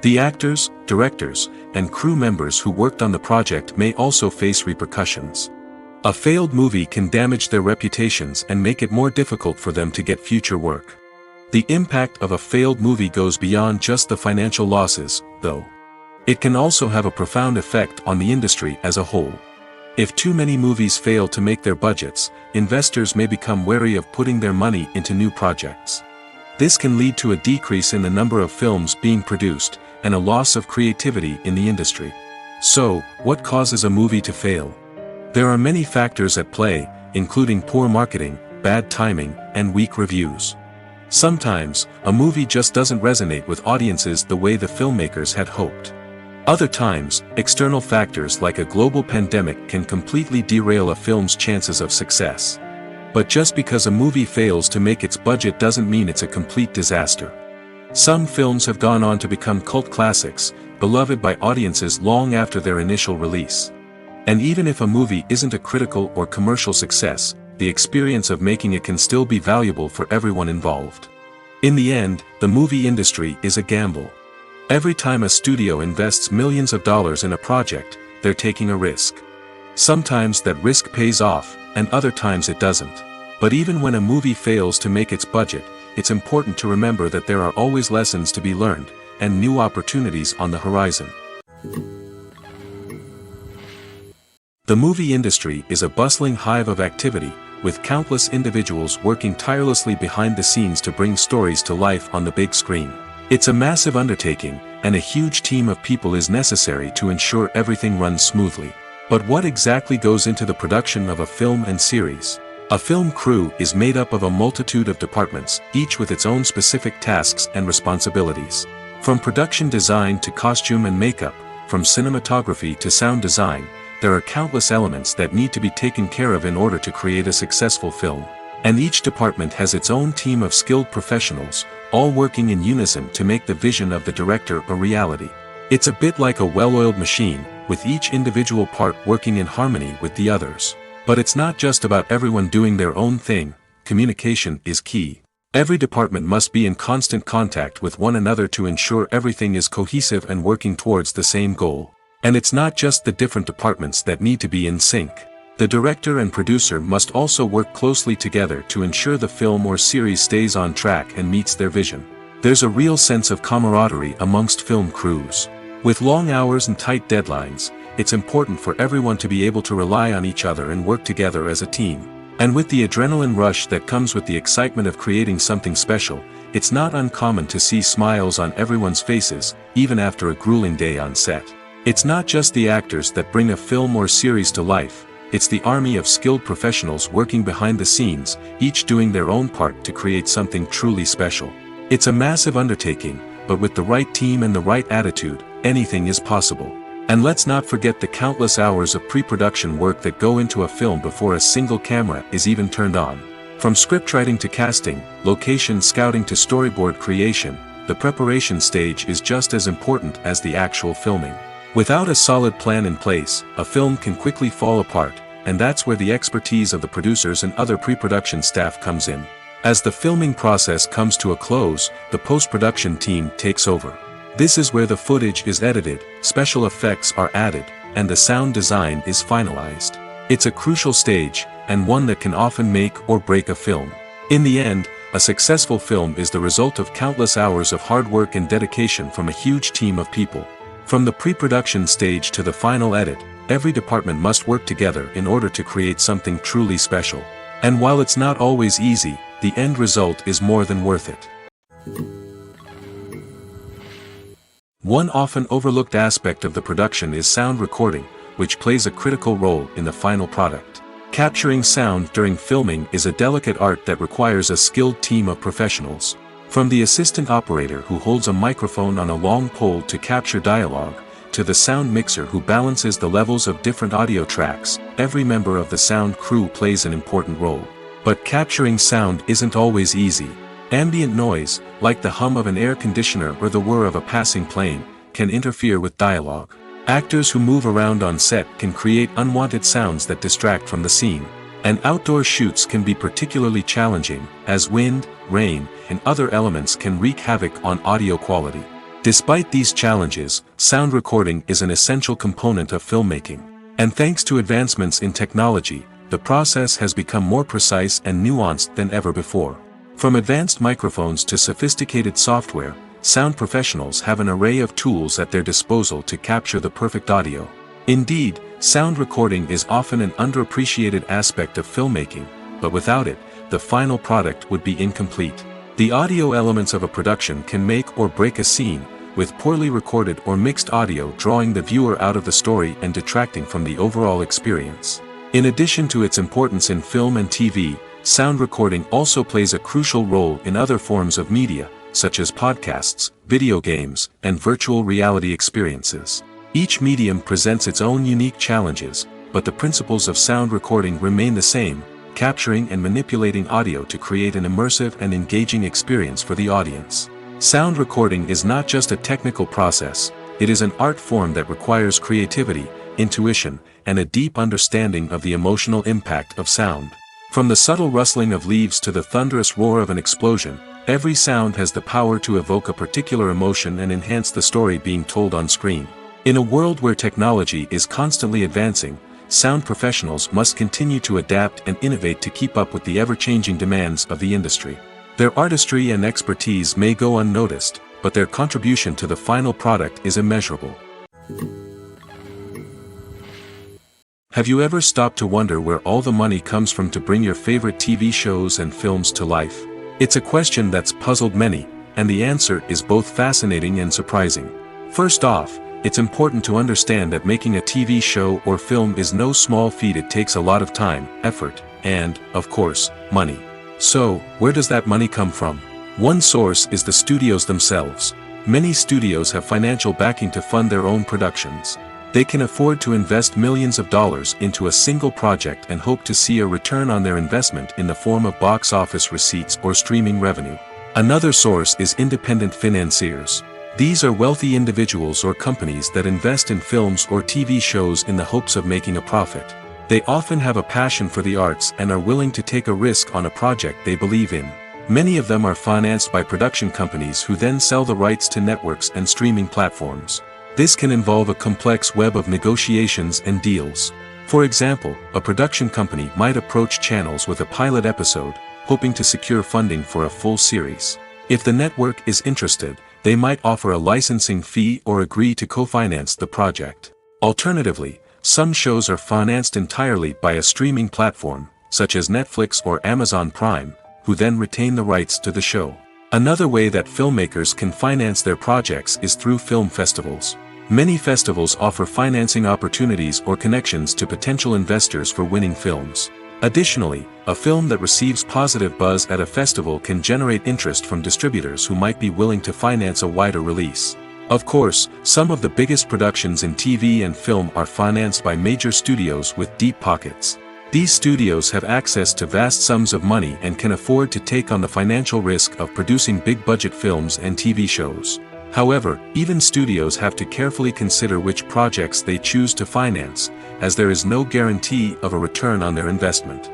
The actors, directors, and crew members who worked on the project may also face repercussions. A failed movie can damage their reputations and make it more difficult for them to get future work. The impact of a failed movie goes beyond just the financial losses, though. It can also have a profound effect on the industry as a whole. If too many movies fail to make their budgets, investors may become wary of putting their money into new projects. This can lead to a decrease in the number of films being produced, and a loss of creativity in the industry. So, what causes a movie to fail? There are many factors at play, including poor marketing, bad timing, and weak reviews. Sometimes, a movie just doesn't resonate with audiences the way the filmmakers had hoped. Other times, external factors like a global pandemic can completely derail a film's chances of success. But just because a movie fails to make its budget doesn't mean it's a complete disaster. Some films have gone on to become cult classics, beloved by audiences long after their initial release. And even if a movie isn't a critical or commercial success, the experience of making it can still be valuable for everyone involved. In the end, the movie industry is a gamble. Every time a studio invests millions of dollars in a project, they're taking a risk. Sometimes that risk pays off, and other times it doesn't. But even when a movie fails to make its budget, it's important to remember that there are always lessons to be learned, and new opportunities on the horizon. The movie industry is a bustling hive of activity, with countless individuals working tirelessly behind the scenes to bring stories to life on the big screen. It's a massive undertaking, and a huge team of people is necessary to ensure everything runs smoothly. But what exactly goes into the production of a film and series? A film crew is made up of a multitude of departments, each with its own specific tasks and responsibilities. From production design to costume and makeup, from cinematography to sound design, there are countless elements that need to be taken care of in order to create a successful film. And each department has its own team of skilled professionals, all working in unison to make the vision of the director a reality. It's a bit like a well-oiled machine, with each individual part working in harmony with the others. But it's not just about everyone doing their own thing. Communication is key. Every department must be in constant contact with one another to ensure everything is cohesive and working towards the same goal. And it's not just the different departments that need to be in sync. The director and producer must also work closely together to ensure the film or series stays on track and meets their vision. There's a real sense of camaraderie amongst film crews. With long hours and tight deadlines, it's important for everyone to be able to rely on each other and work together as a team. And with the adrenaline rush that comes with the excitement of creating something special, it's not uncommon to see smiles on everyone's faces, even after a grueling day on set. It's not just the actors that bring a film or series to life. it's the army of skilled professionals working behind the scenes, each doing their own part to create something truly special. It's a massive undertaking, but with the right team and the right attitude, anything is possible. And let's not forget the countless hours of pre-production work that go into a film before a single camera is even turned on. From scriptwriting to casting, location scouting to storyboard creation, the preparation stage is just as important as the actual filming. Without a solid plan in place, a film can quickly fall apart, and that's where the expertise of the producers and other pre-production staff comes in. As the filming process comes to a close, the post-production team takes over. This is where the footage is edited, special effects are added, and the sound design is finalized. It's a crucial stage, and one that can often make or break a film. In the end, a successful film is the result of countless hours of hard work and dedication from a huge team of people. From the pre-production stage to the final edit, every department must work together in order to create something truly special. And while it's not always easy, the end result is more than worth it. One often overlooked aspect of the production is sound recording, which plays a critical role in the final product. Capturing sound during filming is a delicate art that requires a skilled team of professionals. From the assistant operator who holds a microphone on a long pole to capture dialogue, to the sound mixer who balances the levels of different audio tracks, every member of the sound crew plays an important role. But capturing sound isn't always easy. Ambient noise, like the hum of an air conditioner or the whir of a passing plane, can interfere with dialogue. Actors who move around on set can create unwanted sounds that distract from the scene. And outdoor shoots can be particularly challenging, as wind, rain, and other elements can wreak havoc on audio quality. Despite these challenges, sound recording is an essential component of filmmaking. And thanks to advancements in technology, the process has become more precise and nuanced than ever before. From advanced microphones to sophisticated software, sound professionals have an array of tools at their disposal to capture the perfect audio. Indeed, sound recording is often an underappreciated aspect of filmmaking, but without it, the final product would be incomplete. The audio elements of a production can make or break a scene, with poorly recorded or mixed audio drawing the viewer out of the story and detracting from the overall experience. In addition to its importance in film and TV, sound recording also plays a crucial role in other forms of media, such as podcasts, video games, and virtual reality experiences. Each medium presents its own unique challenges, but the principles of sound recording remain the same, capturing and manipulating audio to create an immersive and engaging experience for the audience. Sound recording is not just a technical process, it is an art form that requires creativity, intuition, and a deep understanding of the emotional impact of sound. From the subtle rustling of leaves to the thunderous roar of an explosion, every sound has the power to evoke a particular emotion and enhance the story being told on screen. In a world where technology is constantly advancing, sound professionals must continue to adapt and innovate to keep up with the ever-changing demands of the industry. Their artistry and expertise may go unnoticed, but their contribution to the final product is immeasurable. Have you ever stopped to wonder where all the money comes from to bring your favorite TV shows and films to life? It's a question that's puzzled many, and the answer is both fascinating and surprising. First off, it's important to understand that making a TV show or film is no small feat. It takes a lot of time, effort, and, of course, money. So, where does that money come from? One source is the studios themselves. Many studios have financial backing to fund their own productions. They can afford to invest millions of dollars into a single project and hope to see a return on their investment in the form of box office receipts or streaming revenue. Another source is independent financiers. These are wealthy individuals or companies that invest in films or TV shows in the hopes of making a profit. They often have a passion for the arts and are willing to take a risk on a project they believe in. Many of them are financed by production companies who then sell the rights to networks and streaming platforms. This can involve a complex web of negotiations and deals. For example, a production company might approach channels with a pilot episode, hoping to secure funding for a full series. If the network is interested, they might offer a licensing fee or agree to co-finance the project. Alternatively, some shows are financed entirely by a streaming platform, such as Netflix or Amazon Prime, who then retain the rights to the show. Another way that filmmakers can finance their projects is through film festivals. Many festivals offer financing opportunities or connections to potential investors for winning films. Additionally, a film that receives positive buzz at a festival can generate interest from distributors who might be willing to finance a wider release. Of course, some of the biggest productions in TV and film are financed by major studios with deep pockets. These studios have access to vast sums of money and can afford to take on the financial risk of producing big-budget films and TV shows. However, even studios have to carefully consider which projects they choose to finance, as there is no guarantee of a return on their investment.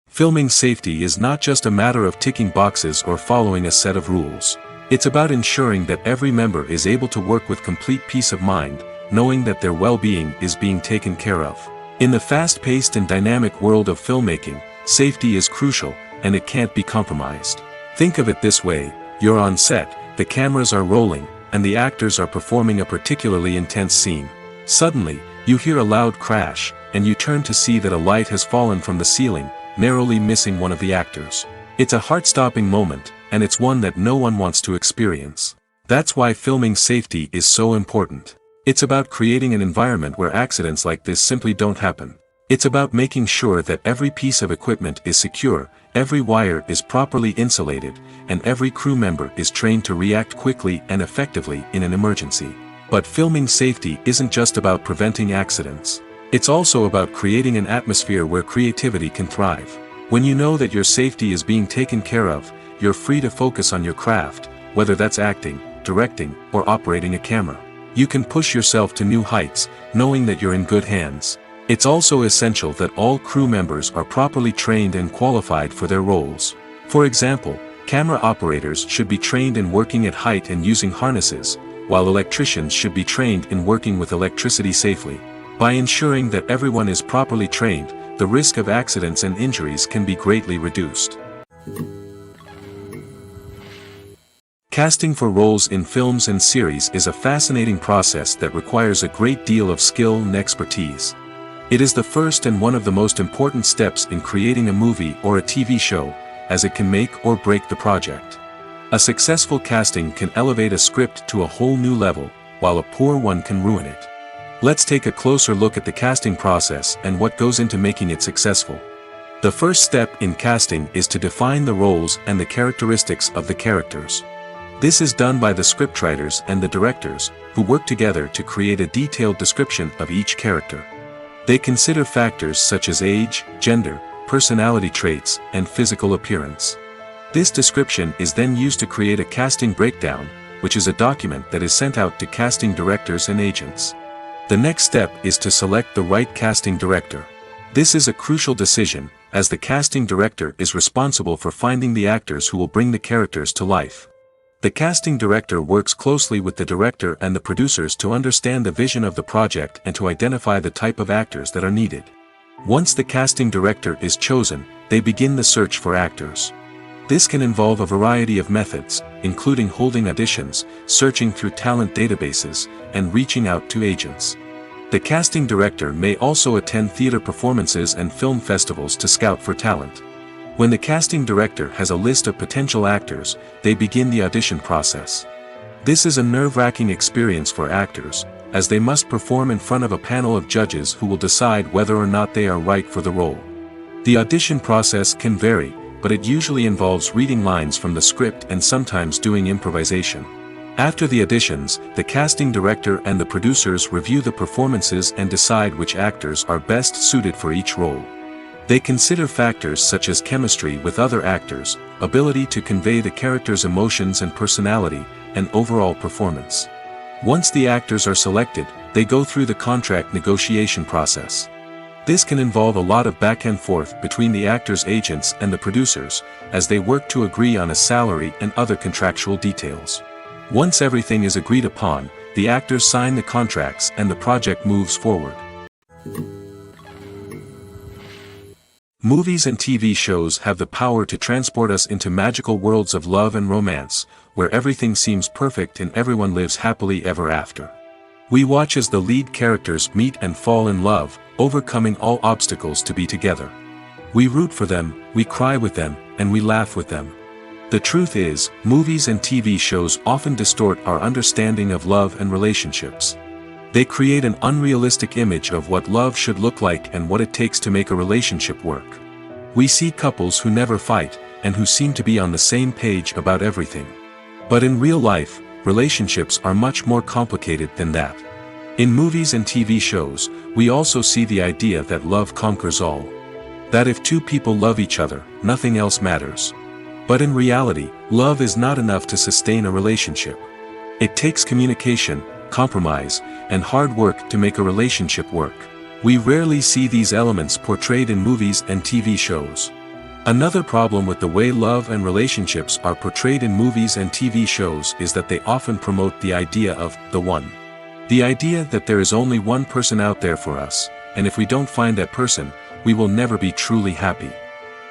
Filming safety is not just a matter of ticking boxes or following a set of rules. It's about ensuring that every member is able to work with complete peace of mind, knowing that their well-being is being taken care of. In the fast-paced and dynamic world of filmmaking, safety is crucial, and it can't be compromised. Think of it this way: you're on set, the cameras are rolling, and the actors are performing a particularly intense scene. Suddenly, you hear a loud crash, and you turn to see that a light has fallen from the ceiling, narrowly missing one of the actors. It's a heart-stopping moment, and it's one that no one wants to experience. That's why filming safety is so important. It's about creating an environment where accidents like this simply don't happen. It's about making sure that every piece of equipment is secure, every wire is properly insulated, and every crew member is trained to react quickly and effectively in an emergency. But filming safety isn't just about preventing accidents. It's also about creating an atmosphere where creativity can thrive. When you know that your safety is being taken care of, you're free to focus on your craft, whether that's acting, directing, or operating a camera. You can push yourself to new heights, knowing that you're in good hands. It's also essential that all crew members are properly trained and qualified for their roles. For example, camera operators should be trained in working at height and using harnesses, while electricians should be trained in working with electricity safely. By ensuring that everyone is properly trained, the risk of accidents and injuries can be greatly reduced. Casting for roles in films and series is a fascinating process that requires a great deal of skill and expertise. It is the first and one of the most important steps in creating a movie or a TV show, as it can make or break the project. A successful casting can elevate a script to a whole new level, while a poor one can ruin it. Let's take a closer look at the casting process and what goes into making it successful. The first step in casting is to define the roles and the characteristics of the characters. This is done by the scriptwriters and the directors, who work together to create a detailed description of each character. They consider factors such as age, gender, personality traits, and physical appearance. This description is then used to create a casting breakdown, which is a document that is sent out to casting directors and agents. The next step is to select the right casting director. This is a crucial decision, as the casting director is responsible for finding the actors who will bring the characters to life. The casting director works closely with the director and the producers to understand the vision of the project and to identify the type of actors that are needed. Once the casting director is chosen, they begin the search for actors. This can involve a variety of methods, including holding auditions, searching through talent databases, and reaching out to agents. The casting director may also attend theater performances and film festivals to scout for talent. When the casting director has a list of potential actors, they begin the audition process. This is a nerve-wracking experience for actors, as they must perform in front of a panel of judges who will decide whether or not they are right for the role. The audition process can vary, but it usually involves reading lines from the script and sometimes doing improvisation. After the auditions, the casting director and the producers review the performances and decide which actors are best suited for each role. They consider factors such as chemistry with other actors, ability to convey the character's emotions and personality, and overall performance. Once the actors are selected, they go through the contract negotiation process. This can involve a lot of back and forth between the actors' agents and the producers, as they work to agree on a salary and other contractual details. Once everything is agreed upon, the actors sign the contracts and the project moves forward. Movies and TV shows have the power to transport us into magical worlds of love and romance, where everything seems perfect and everyone lives happily ever after. We watch as the lead characters meet and fall in love, overcoming all obstacles to be together. We root for them, we cry with them, and we laugh with them. The truth is, movies and TV shows often distort our understanding of love and relationships. They create an unrealistic image of what love should look like and what it takes to make a relationship work. We see couples who never fight, and who seem to be on the same page about everything. But in real life, relationships are much more complicated than that. In movies and TV shows, we also see the idea that love conquers all. That if two people love each other, nothing else matters. But in reality, love is not enough to sustain a relationship. It takes communication, compromise, and hard work to make a relationship work. We rarely see these elements portrayed in movies and TV shows. Another problem with the way love and relationships are portrayed in movies and TV shows is that they often promote the idea of the one. The idea that there is only one person out there for us, and if we don't find that person, we will never be truly happy.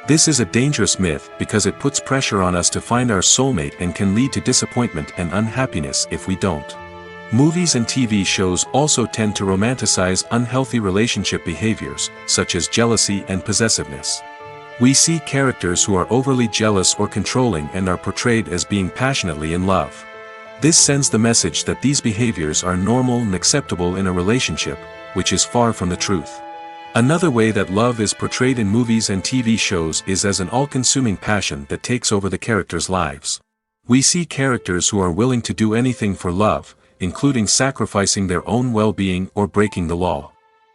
This is a dangerous myth because it puts pressure on us to find our soulmate and can lead to disappointment and unhappiness if we don't. Movies and TV shows also tend to romanticize unhealthy relationship behaviors, such as jealousy and possessiveness. We see characters who are overly jealous or controlling and are portrayed as being passionately in love. This sends the message that these behaviors are normal and acceptable in a relationship, which is far from the truth. Another way that love is portrayed in movies and TV shows is as an all-consuming passion that takes over the characters' lives. We see characters who are willing to do anything for love, including sacrificing their own well-being or breaking the law.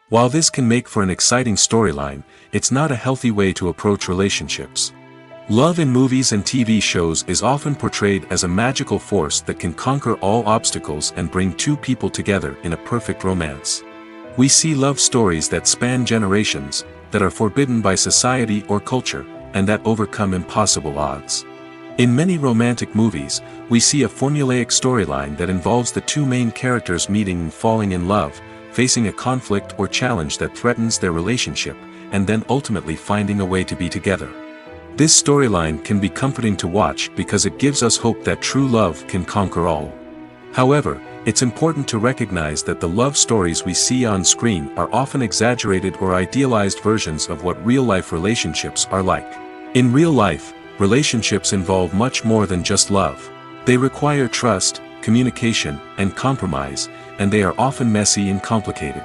While this can make for an exciting storyline, it's not a healthy way to approach relationships. Love in movies and TV shows is often portrayed as a magical force that can conquer all obstacles and bring two people together in a perfect romance. We see love stories that span generations, that are forbidden by society or culture, and that overcome impossible odds. In many romantic movies, we see a formulaic storyline that involves the two main characters meeting and falling in love, facing a conflict or challenge that threatens their relationship, and then ultimately finding a way to be together. This storyline can be comforting to watch because it gives us hope that true love can conquer all. However, it's important to recognize that the love stories we see on screen are often exaggerated or idealized versions of what real-life relationships are like. In real life, relationships involve much more than just love. They require trust, communication, and compromise, and they are often messy and complicated.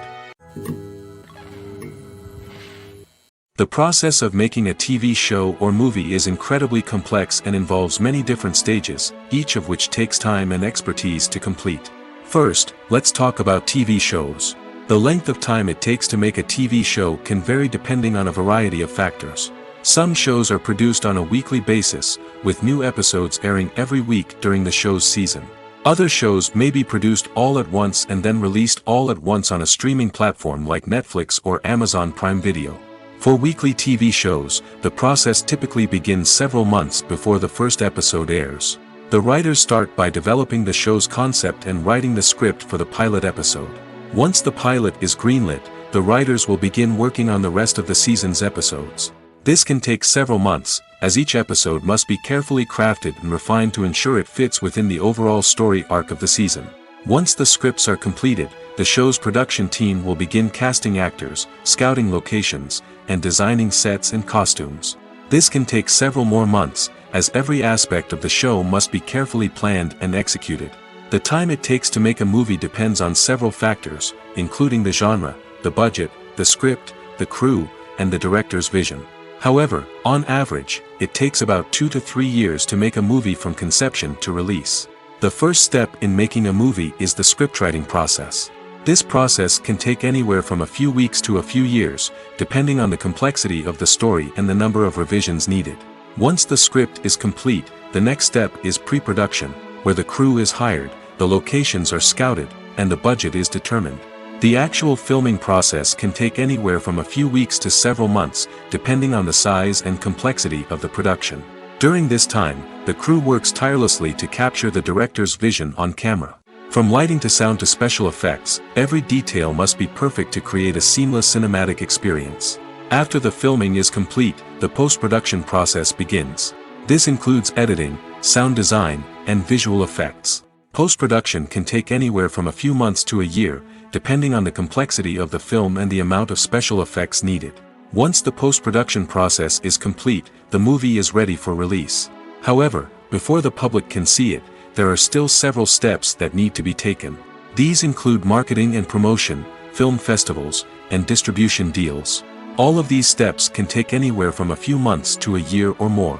The process of making a TV show or movie is incredibly complex and involves many different stages, each of which takes time and expertise to complete. First, let's talk about TV shows. The length of time it takes to make a TV show can vary depending on a variety of factors. Some shows are produced on a weekly basis, with new episodes airing every week during the show's season. Other shows may be produced all at once and then released all at once on a streaming platform like Netflix or Amazon Prime Video. For weekly TV shows, the process typically begins several months before the first episode airs. The writers start by developing the show's concept and writing the script for the pilot episode. Once the pilot is greenlit, the writers will begin working on the rest of the season's episodes. This can take several months, as each episode must be carefully crafted and refined to ensure it fits within the overall story arc of the season. Once the scripts are completed, the show's production team will begin casting actors, scouting locations, and designing sets and costumes. This can take several more months, as every aspect of the show must be carefully planned and executed. The time it takes to make a movie depends on several factors, including the genre, the budget, the script, the crew, and the director's vision. However, on average, it takes about 2 to 3 years to make a movie from conception to release. The first step in making a movie is the scriptwriting process. This process can take anywhere from a few weeks to a few years, depending on the complexity of the story and the number of revisions needed. Once the script is complete, the next step is pre-production, where the crew is hired, the locations are scouted, and the budget is determined. The actual filming process can take anywhere from a few weeks to several months, depending on the size and complexity of the production. During this time, the crew works tirelessly to capture the director's vision on camera. From lighting to sound to special effects, every detail must be perfect to create a seamless cinematic experience. After the filming is complete, the post-production process begins. This includes editing, sound design, and visual effects. Post-production can take anywhere from a few months to a year, depending on the complexity of the film and the amount of special effects needed. Once the post-production process is complete, the movie is ready for release. However, before the public can see it, there are still several steps that need to be taken. These include marketing and promotion, film festivals, and distribution deals. All of these steps can take anywhere from a few months to a year or more.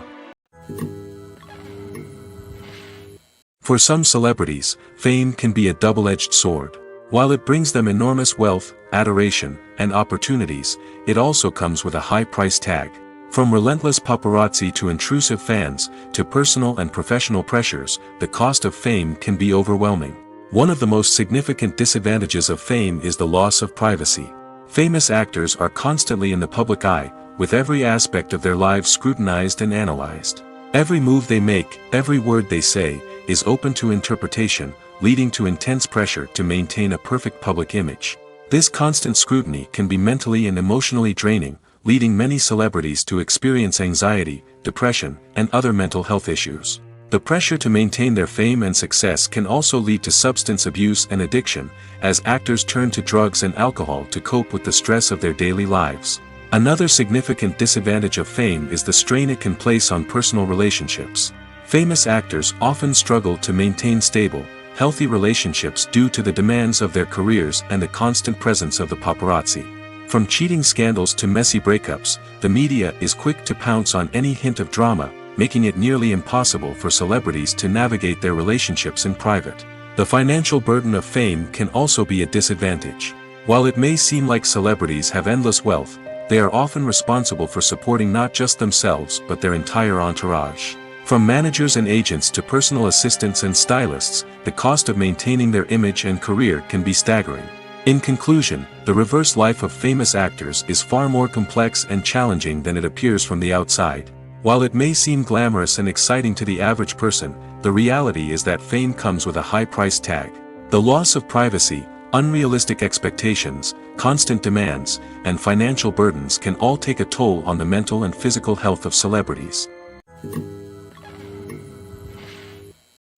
For some celebrities, fame can be a double-edged sword. While it brings them enormous wealth, adoration, and opportunities, it also comes with a high price tag. From relentless paparazzi to intrusive fans, to personal and professional pressures, the cost of fame can be overwhelming. One of the most significant disadvantages of fame is the loss of privacy. Famous actors are constantly in the public eye, with every aspect of their lives scrutinized and analyzed. Every move they make, every word they say, is open to interpretation, leading to intense pressure to maintain a perfect public image. This constant scrutiny can be mentally and emotionally draining, leading many celebrities to experience anxiety, depression, and other mental health issues. The pressure to maintain their fame and success can also lead to substance abuse and addiction, as actors turn to drugs and alcohol to cope with the stress of their daily lives. Another significant disadvantage of fame is the strain it can place on personal relationships. Famous actors often struggle to maintain stable, healthy relationships due to the demands of their careers and the constant presence of the paparazzi. From cheating scandals to messy breakups, the media is quick to pounce on any hint of drama, making it nearly impossible for celebrities to navigate their relationships in private. The financial burden of fame can also be a disadvantage. While it may seem like celebrities have endless wealth, they are often responsible for supporting not just themselves but their entire entourage. From managers and agents to personal assistants and stylists, the cost of maintaining their image and career can be staggering. In conclusion, the reverse life of famous actors is far more complex and challenging than it appears from the outside. While it may seem glamorous and exciting to the average person, the reality is that fame comes with a high price tag. The loss of privacy, unrealistic expectations, constant demands, and financial burdens can all take a toll on the mental and physical health of celebrities.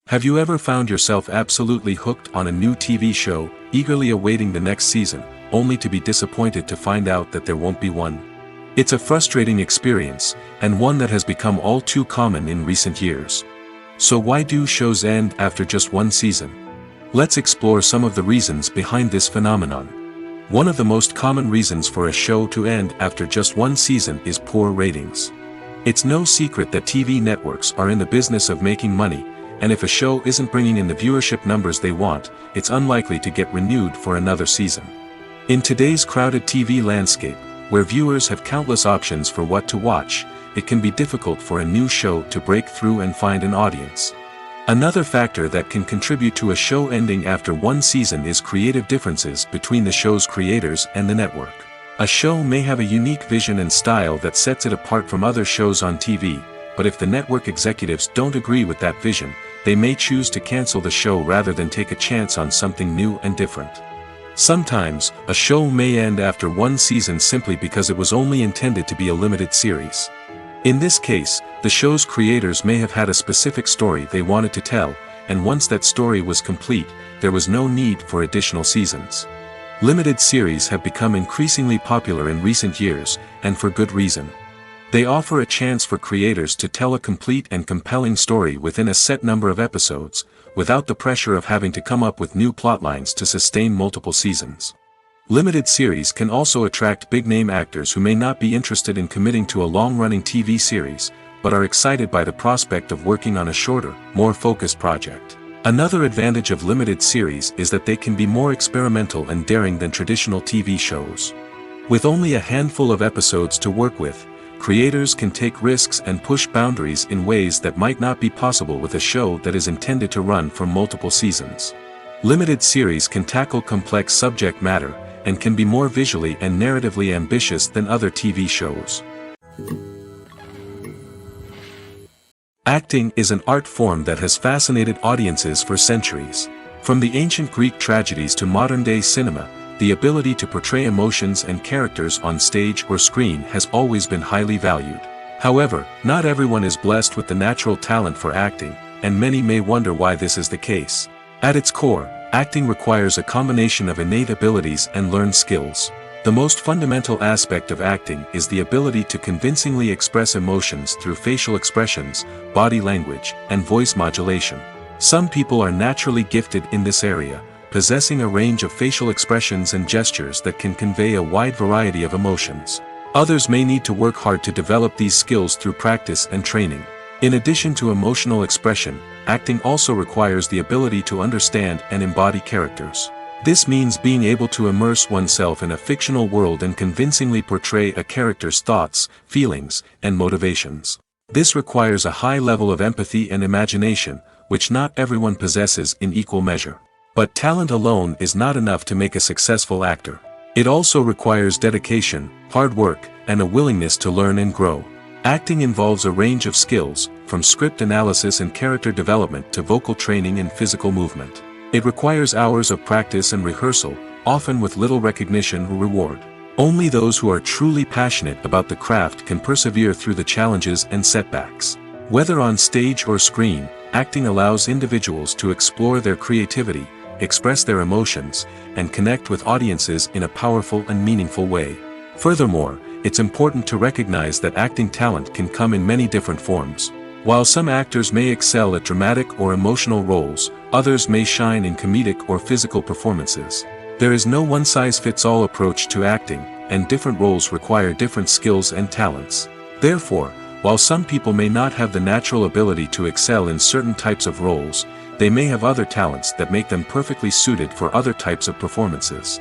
Have you ever found yourself absolutely hooked on a new TV show, eagerly awaiting the next season, only to be disappointed to find out that there won't be one? It's a frustrating experience, and one that has become all too common in recent years. So why do shows end after just one season? Let's explore some of the reasons behind this phenomenon. One of the most common reasons for a show to end after just one season is poor ratings. It's no secret that TV networks are in the business of making money, and if a show isn't bringing in the viewership numbers they want, it's unlikely to get renewed for another season. In today's crowded TV landscape, where viewers have countless options for what to watch, it can be difficult for a new show to break through and find an audience. Another factor that can contribute to a show ending after one season is creative differences between the show's creators and the network. A show may have a unique vision and style that sets it apart from other shows on TV, but if the network executives don't agree with that vision, they may choose to cancel the show rather than take a chance on something new and different. Sometimes, a show may end after one season simply because it was only intended to be a limited series. In this case, the show's creators may have had a specific story they wanted to tell, and once that story was complete, there was no need for additional seasons. Limited series have become increasingly popular in recent years, and for good reason. They offer a chance for creators to tell a complete and compelling story within a set number of episodes, without the pressure of having to come up with new plotlines to sustain multiple seasons. Limited series can also attract big-name actors who may not be interested in committing to a long-running TV series, but are excited by the prospect of working on a shorter, more focused project. Another advantage of limited series is that they can be more experimental and daring than traditional TV shows. With only a handful of episodes to work with, creators can take risks and push boundaries in ways that might not be possible with a show that is intended to run for multiple seasons. Limited series can tackle complex subject matter, and can be more visually and narratively ambitious than other TV shows. Acting is an art form that has fascinated audiences for centuries. From the ancient Greek tragedies to modern-day cinema, the ability to portray emotions and characters on stage or screen has always been highly valued. However, not everyone is blessed with the natural talent for acting, and many may wonder why this is the case. At its core, acting requires a combination of innate abilities and learned skills. The most fundamental aspect of acting is the ability to convincingly express emotions through facial expressions, body language, and voice modulation. Some people are naturally gifted in this area, possessing a range of facial expressions and gestures that can convey a wide variety of emotions. Others may need to work hard to develop these skills through practice and training. In addition to emotional expression, acting also requires the ability to understand and embody characters. This means being able to immerse oneself in a fictional world and convincingly portray a character's thoughts, feelings, and motivations. This requires a high level of empathy and imagination, which not everyone possesses in equal measure. But talent alone is not enough to make a successful actor. It also requires dedication, hard work, and a willingness to learn and grow. Acting involves a range of skills, from script analysis and character development to vocal training and physical movement. It requires hours of practice and rehearsal, often with little recognition or reward. Only those who are truly passionate about the craft can persevere through the challenges and setbacks. Whether on stage or screen, acting allows individuals to explore their creativity, express their emotions, and connect with audiences in a powerful and meaningful way. Furthermore, it's important to recognize that acting talent can come in many different forms. While some actors may excel at dramatic or emotional roles, others may shine in comedic or physical performances. There is no one-size-fits-all approach to acting, and different roles require different skills and talents. Therefore, while some people may not have the natural ability to excel in certain types of roles, they may have other talents that make them perfectly suited for other types of performances.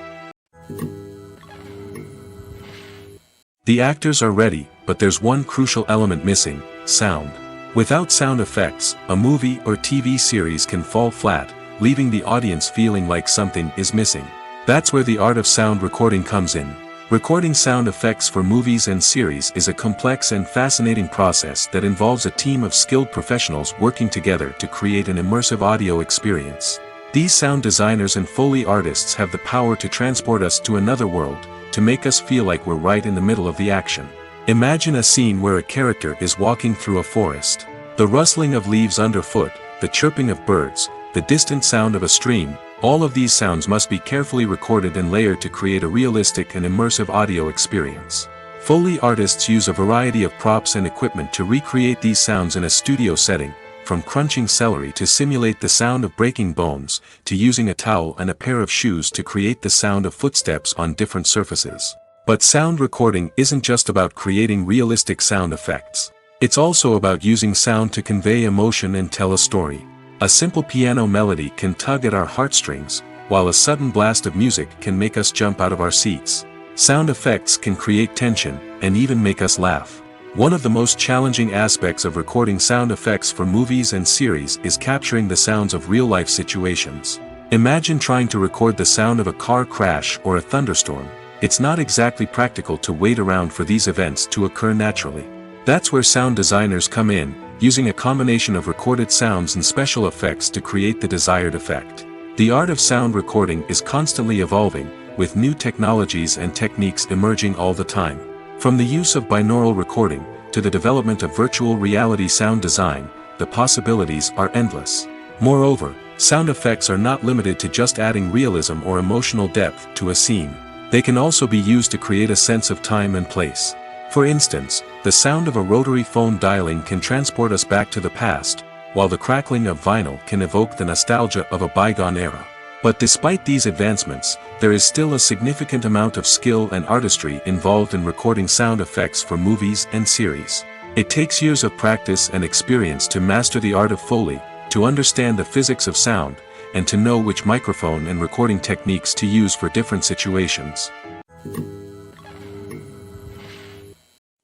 The actors are ready, but there's one crucial element missing: sound. Without sound effects, a movie or TV series can fall flat, leaving the audience feeling like something is missing. That's where the art of sound recording comes in. Recording sound effects for movies and series is a complex and fascinating process that involves a team of skilled professionals working together to create an immersive audio experience. These sound designers and Foley artists have the power to transport us to another world, to make us feel like we're right in the middle of the action. Imagine a scene where a character is walking through a forest. The rustling of leaves underfoot, the chirping of birds, the distant sound of a stream, all of these sounds must be carefully recorded and layered to create a realistic and immersive audio experience. Foley artists use a variety of props and equipment to recreate these sounds in a studio setting, from crunching celery to simulate the sound of breaking bones, to using a towel and a pair of shoes to create the sound of footsteps on different surfaces. But sound recording isn't just about creating realistic sound effects. It's also about using sound to convey emotion and tell a story. A simple piano melody can tug at our heartstrings, while a sudden blast of music can make us jump out of our seats. Sound effects can create tension, and even make us laugh. One of the most challenging aspects of recording sound effects for movies and series is capturing the sounds of real-life situations. Imagine trying to record the sound of a car crash or a thunderstorm. It's not exactly practical to wait around for these events to occur naturally. That's where sound designers come in, using a combination of recorded sounds and special effects to create the desired effect. The art of sound recording is constantly evolving, with new technologies and techniques emerging all the time. From the use of binaural recording, to the development of virtual reality sound design, the possibilities are endless. Moreover, sound effects are not limited to just adding realism or emotional depth to a scene. They can also be used to create a sense of time and place. For instance, the sound of a rotary phone dialing can transport us back to the past, while the crackling of vinyl can evoke the nostalgia of a bygone era. But despite these advancements, there is still a significant amount of skill and artistry involved in recording sound effects for movies and series. It takes years of practice and experience to master the art of Foley, to understand the physics of sound, and to know which microphone and recording techniques to use for different situations.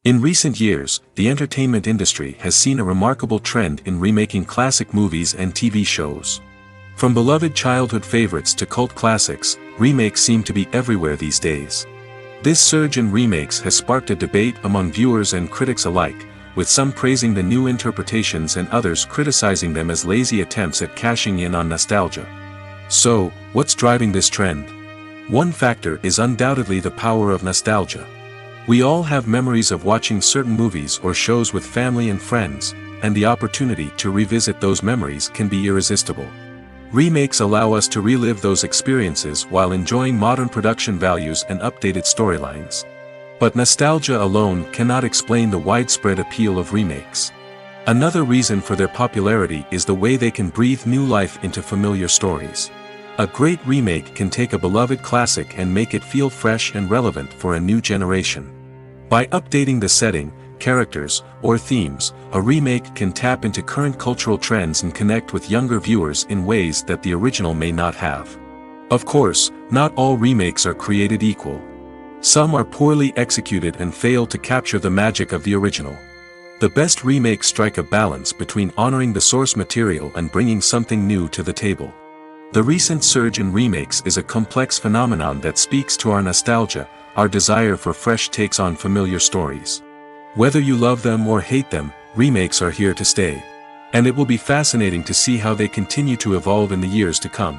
In recent years, the entertainment industry has seen a remarkable trend in remaking classic movies and TV shows. From beloved childhood favorites to cult classics, remakes seem to be everywhere these days. This surge in remakes has sparked a debate among viewers and critics alike, with some praising the new interpretations and others criticizing them as lazy attempts at cashing in on nostalgia. So, what's driving this trend? One factor is undoubtedly the power of nostalgia. We all have memories of watching certain movies or shows with family and friends, and the opportunity to revisit those memories can be irresistible. Remakes allow us to relive those experiences while enjoying modern production values and updated storylines. But nostalgia alone cannot explain the widespread appeal of remakes. Another reason for their popularity is the way they can breathe new life into familiar stories. A great remake can take a beloved classic and make it feel fresh and relevant for a new generation. By updating the setting, characters, or themes, a remake can tap into current cultural trends and connect with younger viewers in ways that the original may not have. Of course, not all remakes are created equal. Some are poorly executed and fail to capture the magic of the original. The best remakes strike a balance between honoring the source material and bringing something new to the table. The recent surge in remakes is a complex phenomenon that speaks to our nostalgia, our desire for fresh takes on familiar stories. Whether you love them or hate them, remakes are here to stay. And it will be fascinating to see how they continue to evolve in the years to come.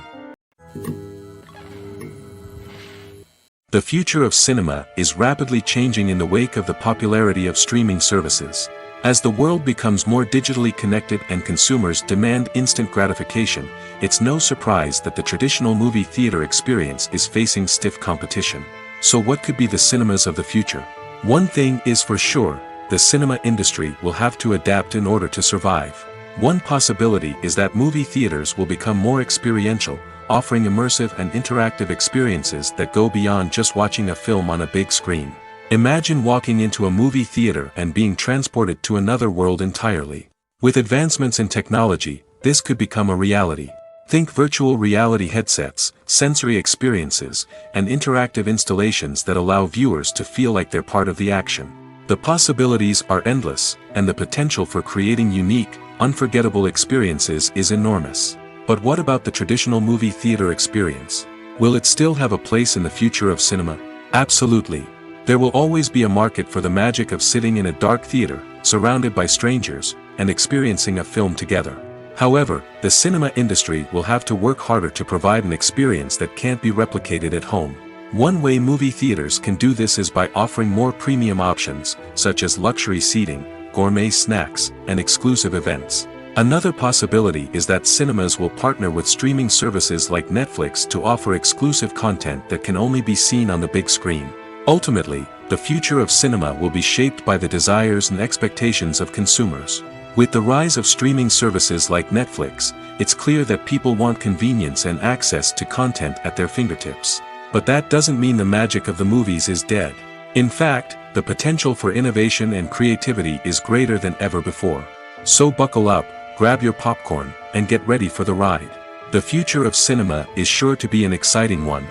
The future of cinema is rapidly changing in the wake of the popularity of streaming services. As the world becomes more digitally connected and consumers demand instant gratification, it's no surprise that the traditional movie theater experience is facing stiff competition. So what could be the cinemas of the future? One thing is for sure, the cinema industry will have to adapt in order to survive. One possibility is that movie theaters will become more experiential, offering immersive and interactive experiences that go beyond just watching a film on a big screen. Imagine walking into a movie theater and being transported to another world entirely. With advancements in technology, this could become a reality. Think virtual reality headsets, sensory experiences, and interactive installations that allow viewers to feel like they're part of the action. The possibilities are endless, and the potential for creating unique, unforgettable experiences is enormous. But what about the traditional movie theater experience? Will it still have a place in the future of cinema? Absolutely. There will always be a market for the magic of sitting in a dark theater, surrounded by strangers, and experiencing a film together. However, the cinema industry will have to work harder to provide an experience that can't be replicated at home. One way movie theaters can do this is by offering more premium options, such as luxury seating, gourmet snacks, and exclusive events. Another possibility is that cinemas will partner with streaming services like Netflix to offer exclusive content that can only be seen on the big screen. Ultimately, the future of cinema will be shaped by the desires and expectations of consumers. With the rise of streaming services like Netflix, it's clear that people want convenience and access to content at their fingertips. But that doesn't mean the magic of the movies is dead. In fact, the potential for innovation and creativity is greater than ever before. So buckle up, grab your popcorn, and get ready for the ride. The future of cinema is sure to be an exciting one.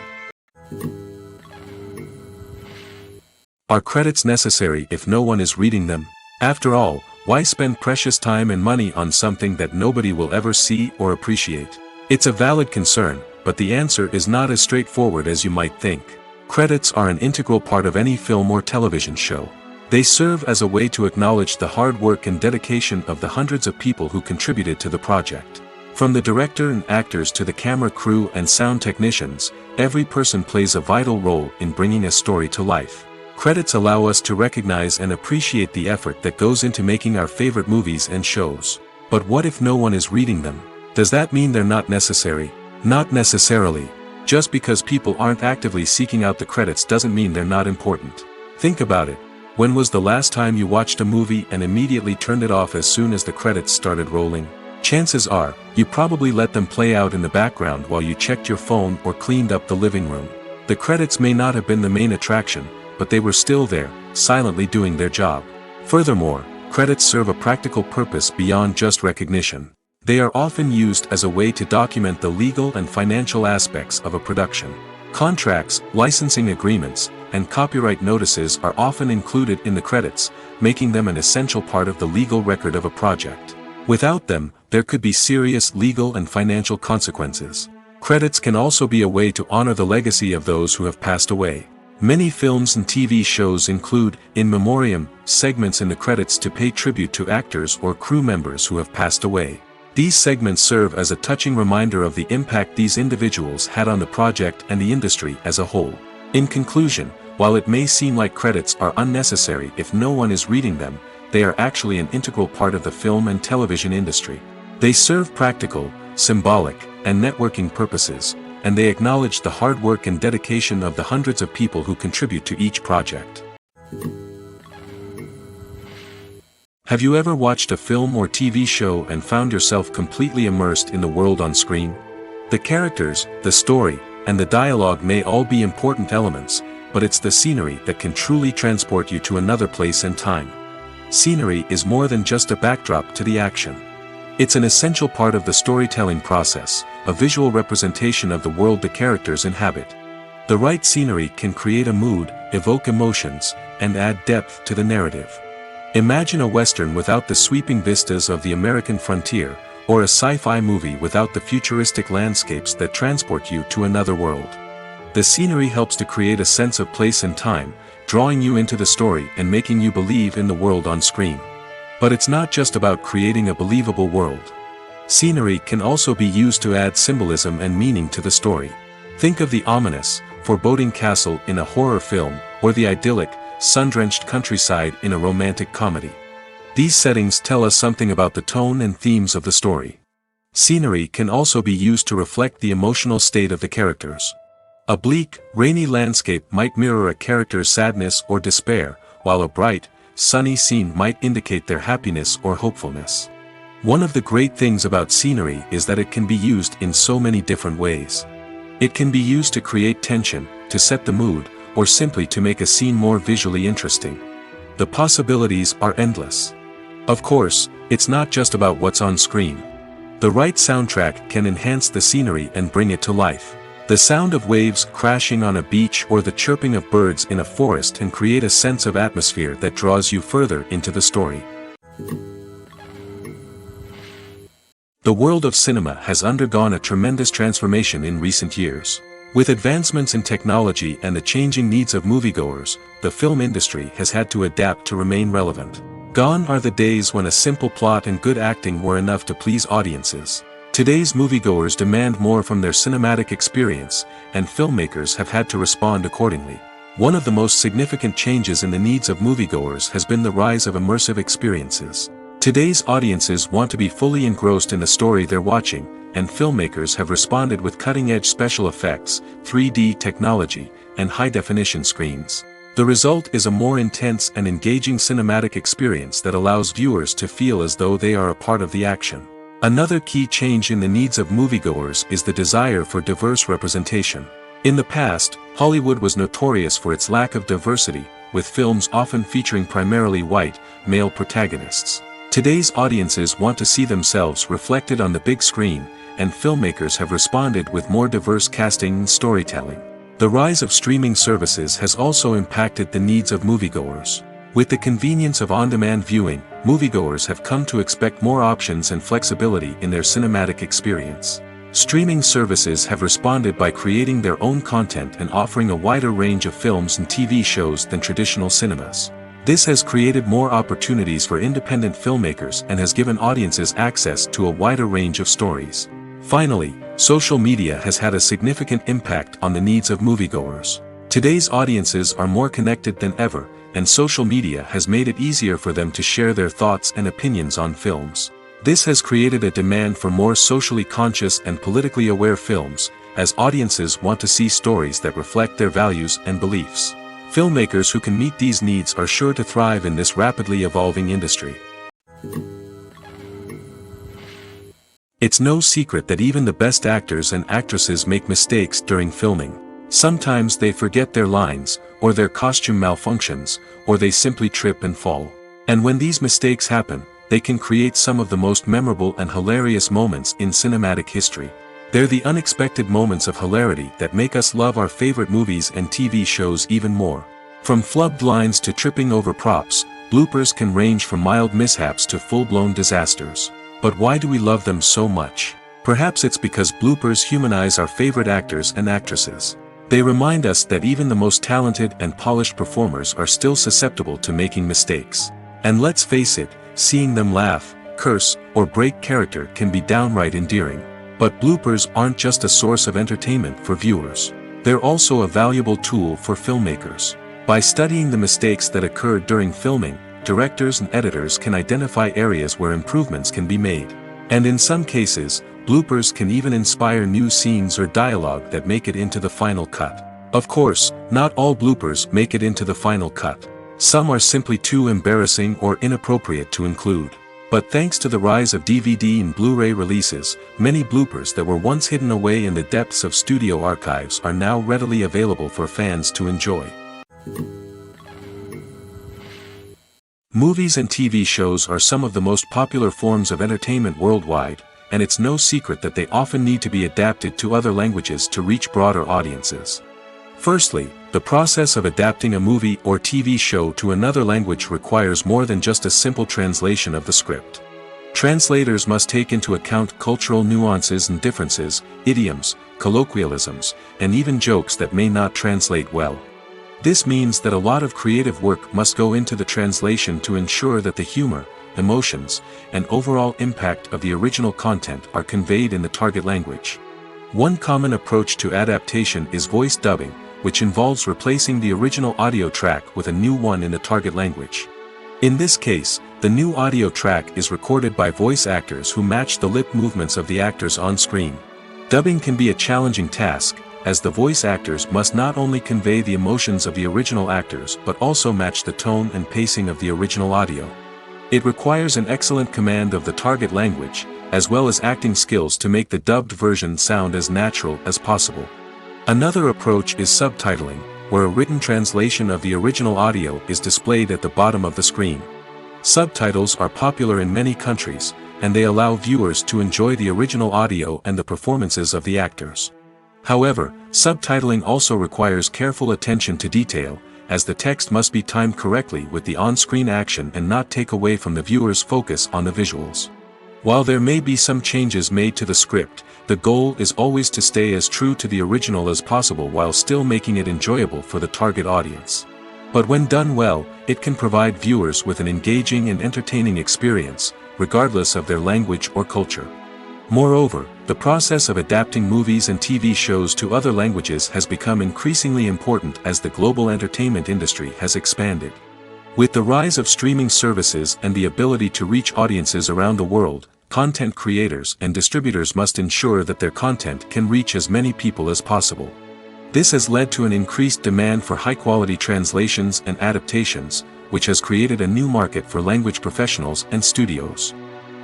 Are credits necessary if no one is reading them? After all, why spend precious time and money on something that nobody will ever see or appreciate? It's a valid concern, but the answer is not as straightforward as you might think. Credits are an integral part of any film or television show. They serve as a way to acknowledge the hard work and dedication of the hundreds of people who contributed to the project. From the director and actors to the camera crew and sound technicians, every person plays a vital role in bringing a story to life. Credits allow us to recognize and appreciate the effort that goes into making our favorite movies and shows. But what if no one is reading them? Does that mean they're not necessary? Not necessarily. Just because people aren't actively seeking out the credits doesn't mean they're not important. Think about it. When was the last time you watched a movie and immediately turned it off as soon as the credits started rolling? Chances are, you probably let them play out in the background while you checked your phone or cleaned up the living room. The credits may not have been the main attraction, but they were still there, silently doing their job. Furthermore, credits serve a practical purpose beyond just recognition. They are often used as a way to document the legal and financial aspects of a production. Contracts, licensing agreements, and copyright notices are often included in the credits, making them an essential part of the legal record of a project. Without them, there could be serious legal and financial consequences. Credits can also be a way to honor the legacy of those who have passed away. Many films and TV shows include, in memoriam, segments in the credits to pay tribute to actors or crew members who have passed away. These segments serve as a touching reminder of the impact these individuals had on the project and the industry as a whole. In conclusion, while it may seem like credits are unnecessary if no one is reading them, they are actually an integral part of the film and television industry. They serve practical, symbolic, and networking purposes, and they acknowledge the hard work and dedication of the hundreds of people who contribute to each project. Have you ever watched a film or TV show and found yourself completely immersed in the world on screen? The characters, the story, and the dialogue may all be important elements, but it's the scenery that can truly transport you to another place and time. Scenery is more than just a backdrop to the action. It's an essential part of the storytelling process, a visual representation of the world the characters inhabit. The right scenery can create a mood, evoke emotions, and add depth to the narrative. Imagine a Western without the sweeping vistas of the American frontier, or a sci-fi movie without the futuristic landscapes that transport you to another world. The scenery helps to create a sense of place and time, drawing you into the story and making you believe in the world on screen. But it's not just about creating a believable world. Scenery can also be used to add symbolism and meaning to the story. Think of the ominous, foreboding castle in a horror film, or the idyllic, sun-drenched countryside in a romantic comedy. These settings tell us something about the tone and themes of the story. Scenery can also be used to reflect the emotional state of the characters. A bleak, rainy landscape might mirror a character's sadness or despair, while a bright, sunny scene might indicate their happiness or hopefulness. One of the great things about scenery is that it can be used in so many different ways. It can be used to create tension, to set the mood, or simply to make a scene more visually interesting. The possibilities are endless. Of course, it's not just about what's on screen. The right soundtrack can enhance the scenery and bring it to life. The sound of waves crashing on a beach or the chirping of birds in a forest can create a sense of atmosphere that draws you further into the story. The world of cinema has undergone a tremendous transformation in recent years. With advancements in technology and the changing needs of moviegoers, the film industry has had to adapt to remain relevant. Gone are the days when a simple plot and good acting were enough to please audiences. Today's moviegoers demand more from their cinematic experience, and filmmakers have had to respond accordingly. One of the most significant changes in the needs of moviegoers has been the rise of immersive experiences. Today's audiences want to be fully engrossed in the story they're watching, and filmmakers have responded with cutting-edge special effects, 3D technology, and high-definition screens. The result is a more intense and engaging cinematic experience that allows viewers to feel as though they are a part of the action. Another key change in the needs of moviegoers is the desire for diverse representation. In the past, Hollywood was notorious for its lack of diversity, with films often featuring primarily white, male protagonists. Today's audiences want to see themselves reflected on the big screen, and filmmakers have responded with more diverse casting and storytelling. The rise of streaming services has also impacted the needs of moviegoers. With the convenience of on-demand viewing, moviegoers have come to expect more options and flexibility in their cinematic experience. Streaming services have responded by creating their own content and offering a wider range of films and TV shows than traditional cinemas. This has created more opportunities for independent filmmakers and has given audiences access to a wider range of stories. Finally, social media has had a significant impact on the needs of moviegoers. Today's audiences are more connected than ever, and social media has made it easier for them to share their thoughts and opinions on films. This has created a demand for more socially conscious and politically aware films, as audiences want to see stories that reflect their values and beliefs. Filmmakers who can meet these needs are sure to thrive in this rapidly evolving industry. It's no secret that even the best actors and actresses make mistakes during filming. Sometimes they forget their lines, or their costume malfunctions, or they simply trip and fall. And when these mistakes happen, they can create some of the most memorable and hilarious moments in cinematic history. They're the unexpected moments of hilarity that make us love our favorite movies and TV shows even more. From flubbed lines to tripping over props, bloopers can range from mild mishaps to full-blown disasters. But why do we love them so much? Perhaps it's because bloopers humanize our favorite actors and actresses. They remind us that even the most talented and polished performers are still susceptible to making mistakes. And let's face it, seeing them laugh, curse, or break character can be downright endearing. But bloopers aren't just a source of entertainment for viewers. They're also a valuable tool for filmmakers. By studying the mistakes that occurred during filming, directors and editors can identify areas where improvements can be made. And in some cases, Bloopers can even inspire new scenes or dialogue that make it into the final cut. Of course, not all bloopers make it into the final cut. Some are simply too embarrassing or inappropriate to include. But thanks to the rise of DVD and Blu-ray releases, many bloopers that were once hidden away in the depths of studio archives are now readily available for fans to enjoy. Movies and TV shows are some of the most popular forms of entertainment worldwide, and it's no secret that they often need to be adapted to other languages to reach broader audiences. Firstly, the process of adapting a movie or TV show to another language requires more than just a simple translation of the script. Translators must take into account cultural nuances and differences, idioms, colloquialisms, and even jokes that may not translate well. This means that a lot of creative work must go into the translation to ensure that the humor, emotions, and overall impact of the original content are conveyed in the target language. One common approach to adaptation is voice dubbing, which involves replacing the original audio track with a new one in the target language. In this case, the new audio track is recorded by voice actors who match the lip movements of the actors on screen. Dubbing can be a challenging task, as the voice actors must not only convey the emotions of the original actors but also match the tone and pacing of the original audio. It requires an excellent command of the target language, as well as acting skills to make the dubbed version sound as natural as possible. Another approach is subtitling, where a written translation of the original audio is displayed at the bottom of the screen. Subtitles are popular in many countries, and they allow viewers to enjoy the original audio and the performances of the actors. However, subtitling also requires careful attention to detail, as the text must be timed correctly with the on-screen action and not take away from the viewer's focus on the visuals. While there may be some changes made to the script, the goal is always to stay as true to the original as possible while still making it enjoyable for the target audience. But when done well, it can provide viewers with an engaging and entertaining experience, regardless of their language or culture. Moreover, the process of adapting movies and TV shows to other languages has become increasingly important as the global entertainment industry has expanded. With the rise of streaming services and the ability to reach audiences around the world, content creators and distributors must ensure that their content can reach as many people as possible. This has led to an increased demand for high-quality translations and adaptations, which has created a new market for language professionals and studios.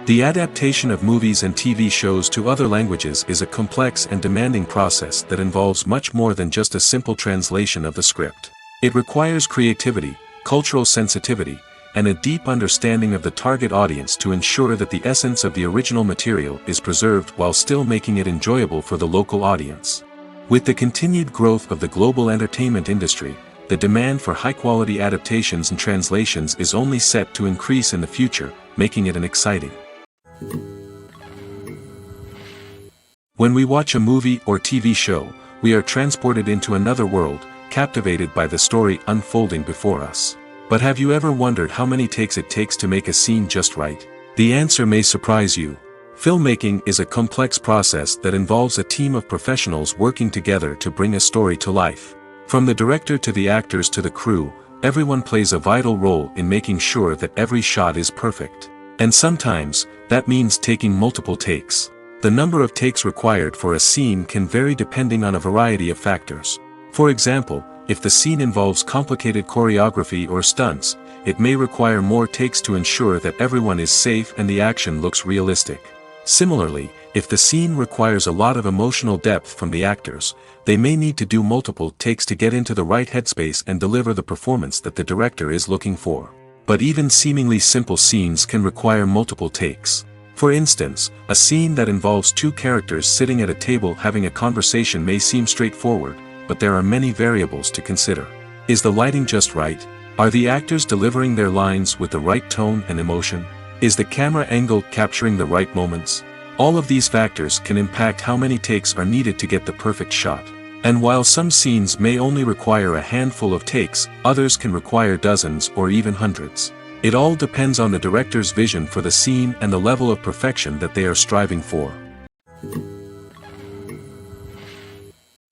The adaptation of movies and TV shows to other languages is a complex and demanding process that involves much more than just a simple translation of the script. It requires creativity, cultural sensitivity, and a deep understanding of the target audience to ensure that the essence of the original material is preserved while still making it enjoyable for the local audience. With the continued growth of the global entertainment industry, the demand for high-quality adaptations and translations is only set to increase in the future, making it exciting. When we watch a movie or TV show, we are transported into another world, captivated by the story unfolding before us. But have you ever wondered how many takes it takes to make a scene just right? The answer may surprise you. Filmmaking is a complex process that involves a team of professionals working together to bring a story to life. From the director to the actors to the crew, everyone plays a vital role in making sure that every shot is perfect. And sometimes, that means taking multiple takes. The number of takes required for a scene can vary depending on a variety of factors. For example, if the scene involves complicated choreography or stunts, it may require more takes to ensure that everyone is safe and the action looks realistic. Similarly, if the scene requires a lot of emotional depth from the actors, they may need to do multiple takes to get into the right headspace and deliver the performance that the director is looking for. But even seemingly simple scenes can require multiple takes. For instance, a scene that involves two characters sitting at a table having a conversation may seem straightforward, but there are many variables to consider. Is the lighting just right? Are the actors delivering their lines with the right tone and emotion? Is the camera angle capturing the right moments? All of these factors can impact how many takes are needed to get the perfect shot. And while some scenes may only require a handful of takes, others can require dozens or even hundreds. It all depends on the director's vision for the scene and the level of perfection that they are striving for.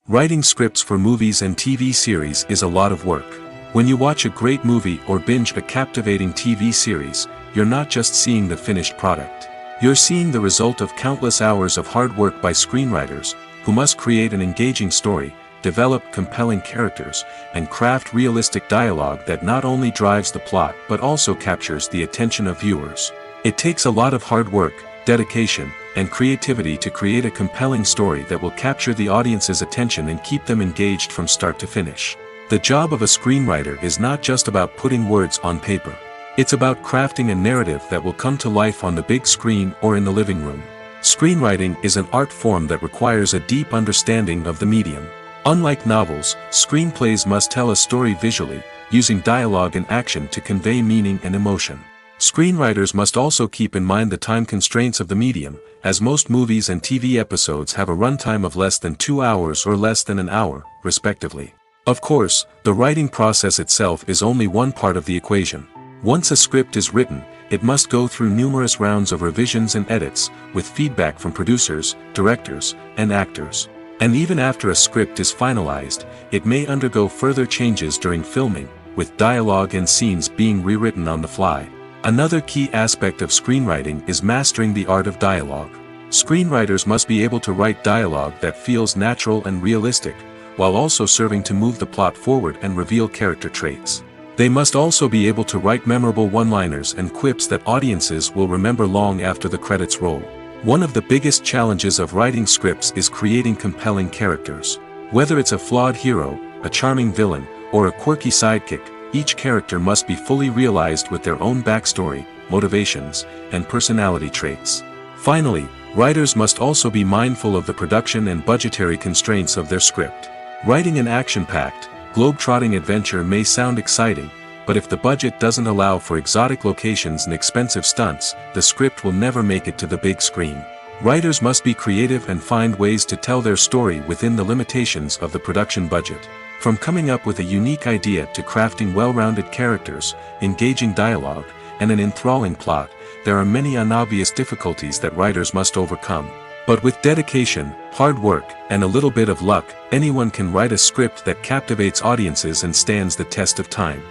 Writing scripts for movies and TV series is a lot of work. When you watch a great movie or binge a captivating TV series, you're not just seeing the finished product. You're seeing the result of countless hours of hard work by screenwriters, who must create an engaging story, develop compelling characters, and craft realistic dialogue that not only drives the plot but also captures the attention of viewers. It takes a lot of hard work, dedication, and creativity to create a compelling story that will capture the audience's attention and keep them engaged from start to finish. The job of a screenwriter is not just about putting words on paper. It's about crafting a narrative that will come to life on the big screen or in the living room. Screenwriting is an art form that requires a deep understanding of the medium. Unlike novels, screenplays must tell a story visually, using dialogue and action to convey meaning and emotion. Screenwriters must also keep in mind the time constraints of the medium, as most movies and TV episodes have a runtime of less than 2 hours or less than an hour, respectively. Of course, the writing process itself is only one part of the equation. Once a script is written, it must go through numerous rounds of revisions and edits, with feedback from producers, directors, and actors. And even after a script is finalized, it may undergo further changes during filming, with dialogue and scenes being rewritten on the fly. Another key aspect of screenwriting is mastering the art of dialogue. Screenwriters must be able to write dialogue that feels natural and realistic, while also serving to move the plot forward and reveal character traits. They must also be able to write memorable one-liners and quips that audiences will remember long after the credits roll. One of the biggest challenges of writing scripts is creating compelling characters. Whether it's a flawed hero, a charming villain, or a quirky sidekick, each character must be fully realized with their own backstory, motivations, and personality traits. Finally, writers must also be mindful of the production and budgetary constraints of their script. Writing an action-packed, globe-trotting adventure may sound exciting, but if the budget doesn't allow for exotic locations and expensive stunts, the script will never make it to the big screen. Writers must be creative and find ways to tell their story within the limitations of the production budget. From coming up with a unique idea to crafting well-rounded characters, engaging dialogue, and an enthralling plot, there are many unobvious difficulties that writers must overcome. But with dedication, hard work, and a little bit of luck, anyone can write a script that captivates audiences and stands the test of time.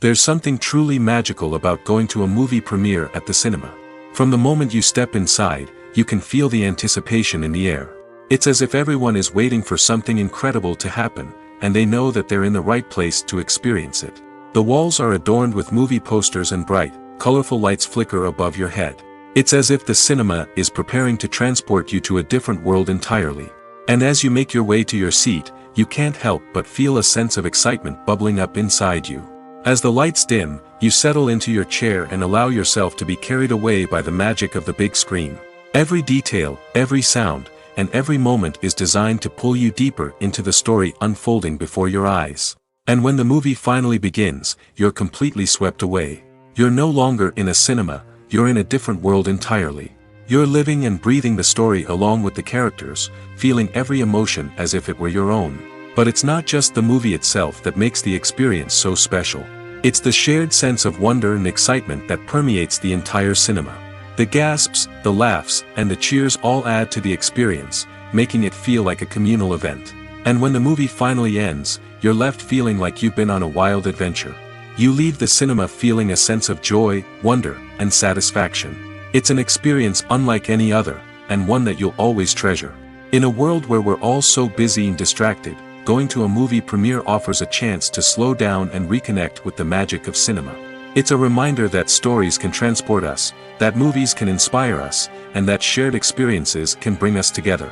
There's something truly magical about going to a movie premiere at the cinema. From the moment you step inside, you can feel the anticipation in the air. It's as if everyone is waiting for something incredible to happen, and they know that they're in the right place to experience it. The walls are adorned with movie posters and bright, colorful lights flicker above your head. It's as if the cinema is preparing to transport you to a different world entirely. And as you make your way to your seat, you can't help but feel a sense of excitement bubbling up inside you. As the lights dim, you settle into your chair and allow yourself to be carried away by the magic of the big screen. Every detail, every sound, and every moment is designed to pull you deeper into the story unfolding before your eyes. And when the movie finally begins, you're completely swept away. You're no longer in a cinema, you're in a different world entirely. You're living and breathing the story along with the characters, feeling every emotion as if it were your own. But it's not just the movie itself that makes the experience so special. It's the shared sense of wonder and excitement that permeates the entire cinema. The gasps, the laughs, and the cheers all add to the experience, making it feel like a communal event. And when the movie finally ends, you're left feeling like you've been on a wild adventure. You leave the cinema feeling a sense of joy, wonder, and satisfaction. It's an experience unlike any other, and one that you'll always treasure. In a world where we're all so busy and distracted, going to a movie premiere offers a chance to slow down and reconnect with the magic of cinema. It's a reminder that stories can transport us, that movies can inspire us, and that shared experiences can bring us together.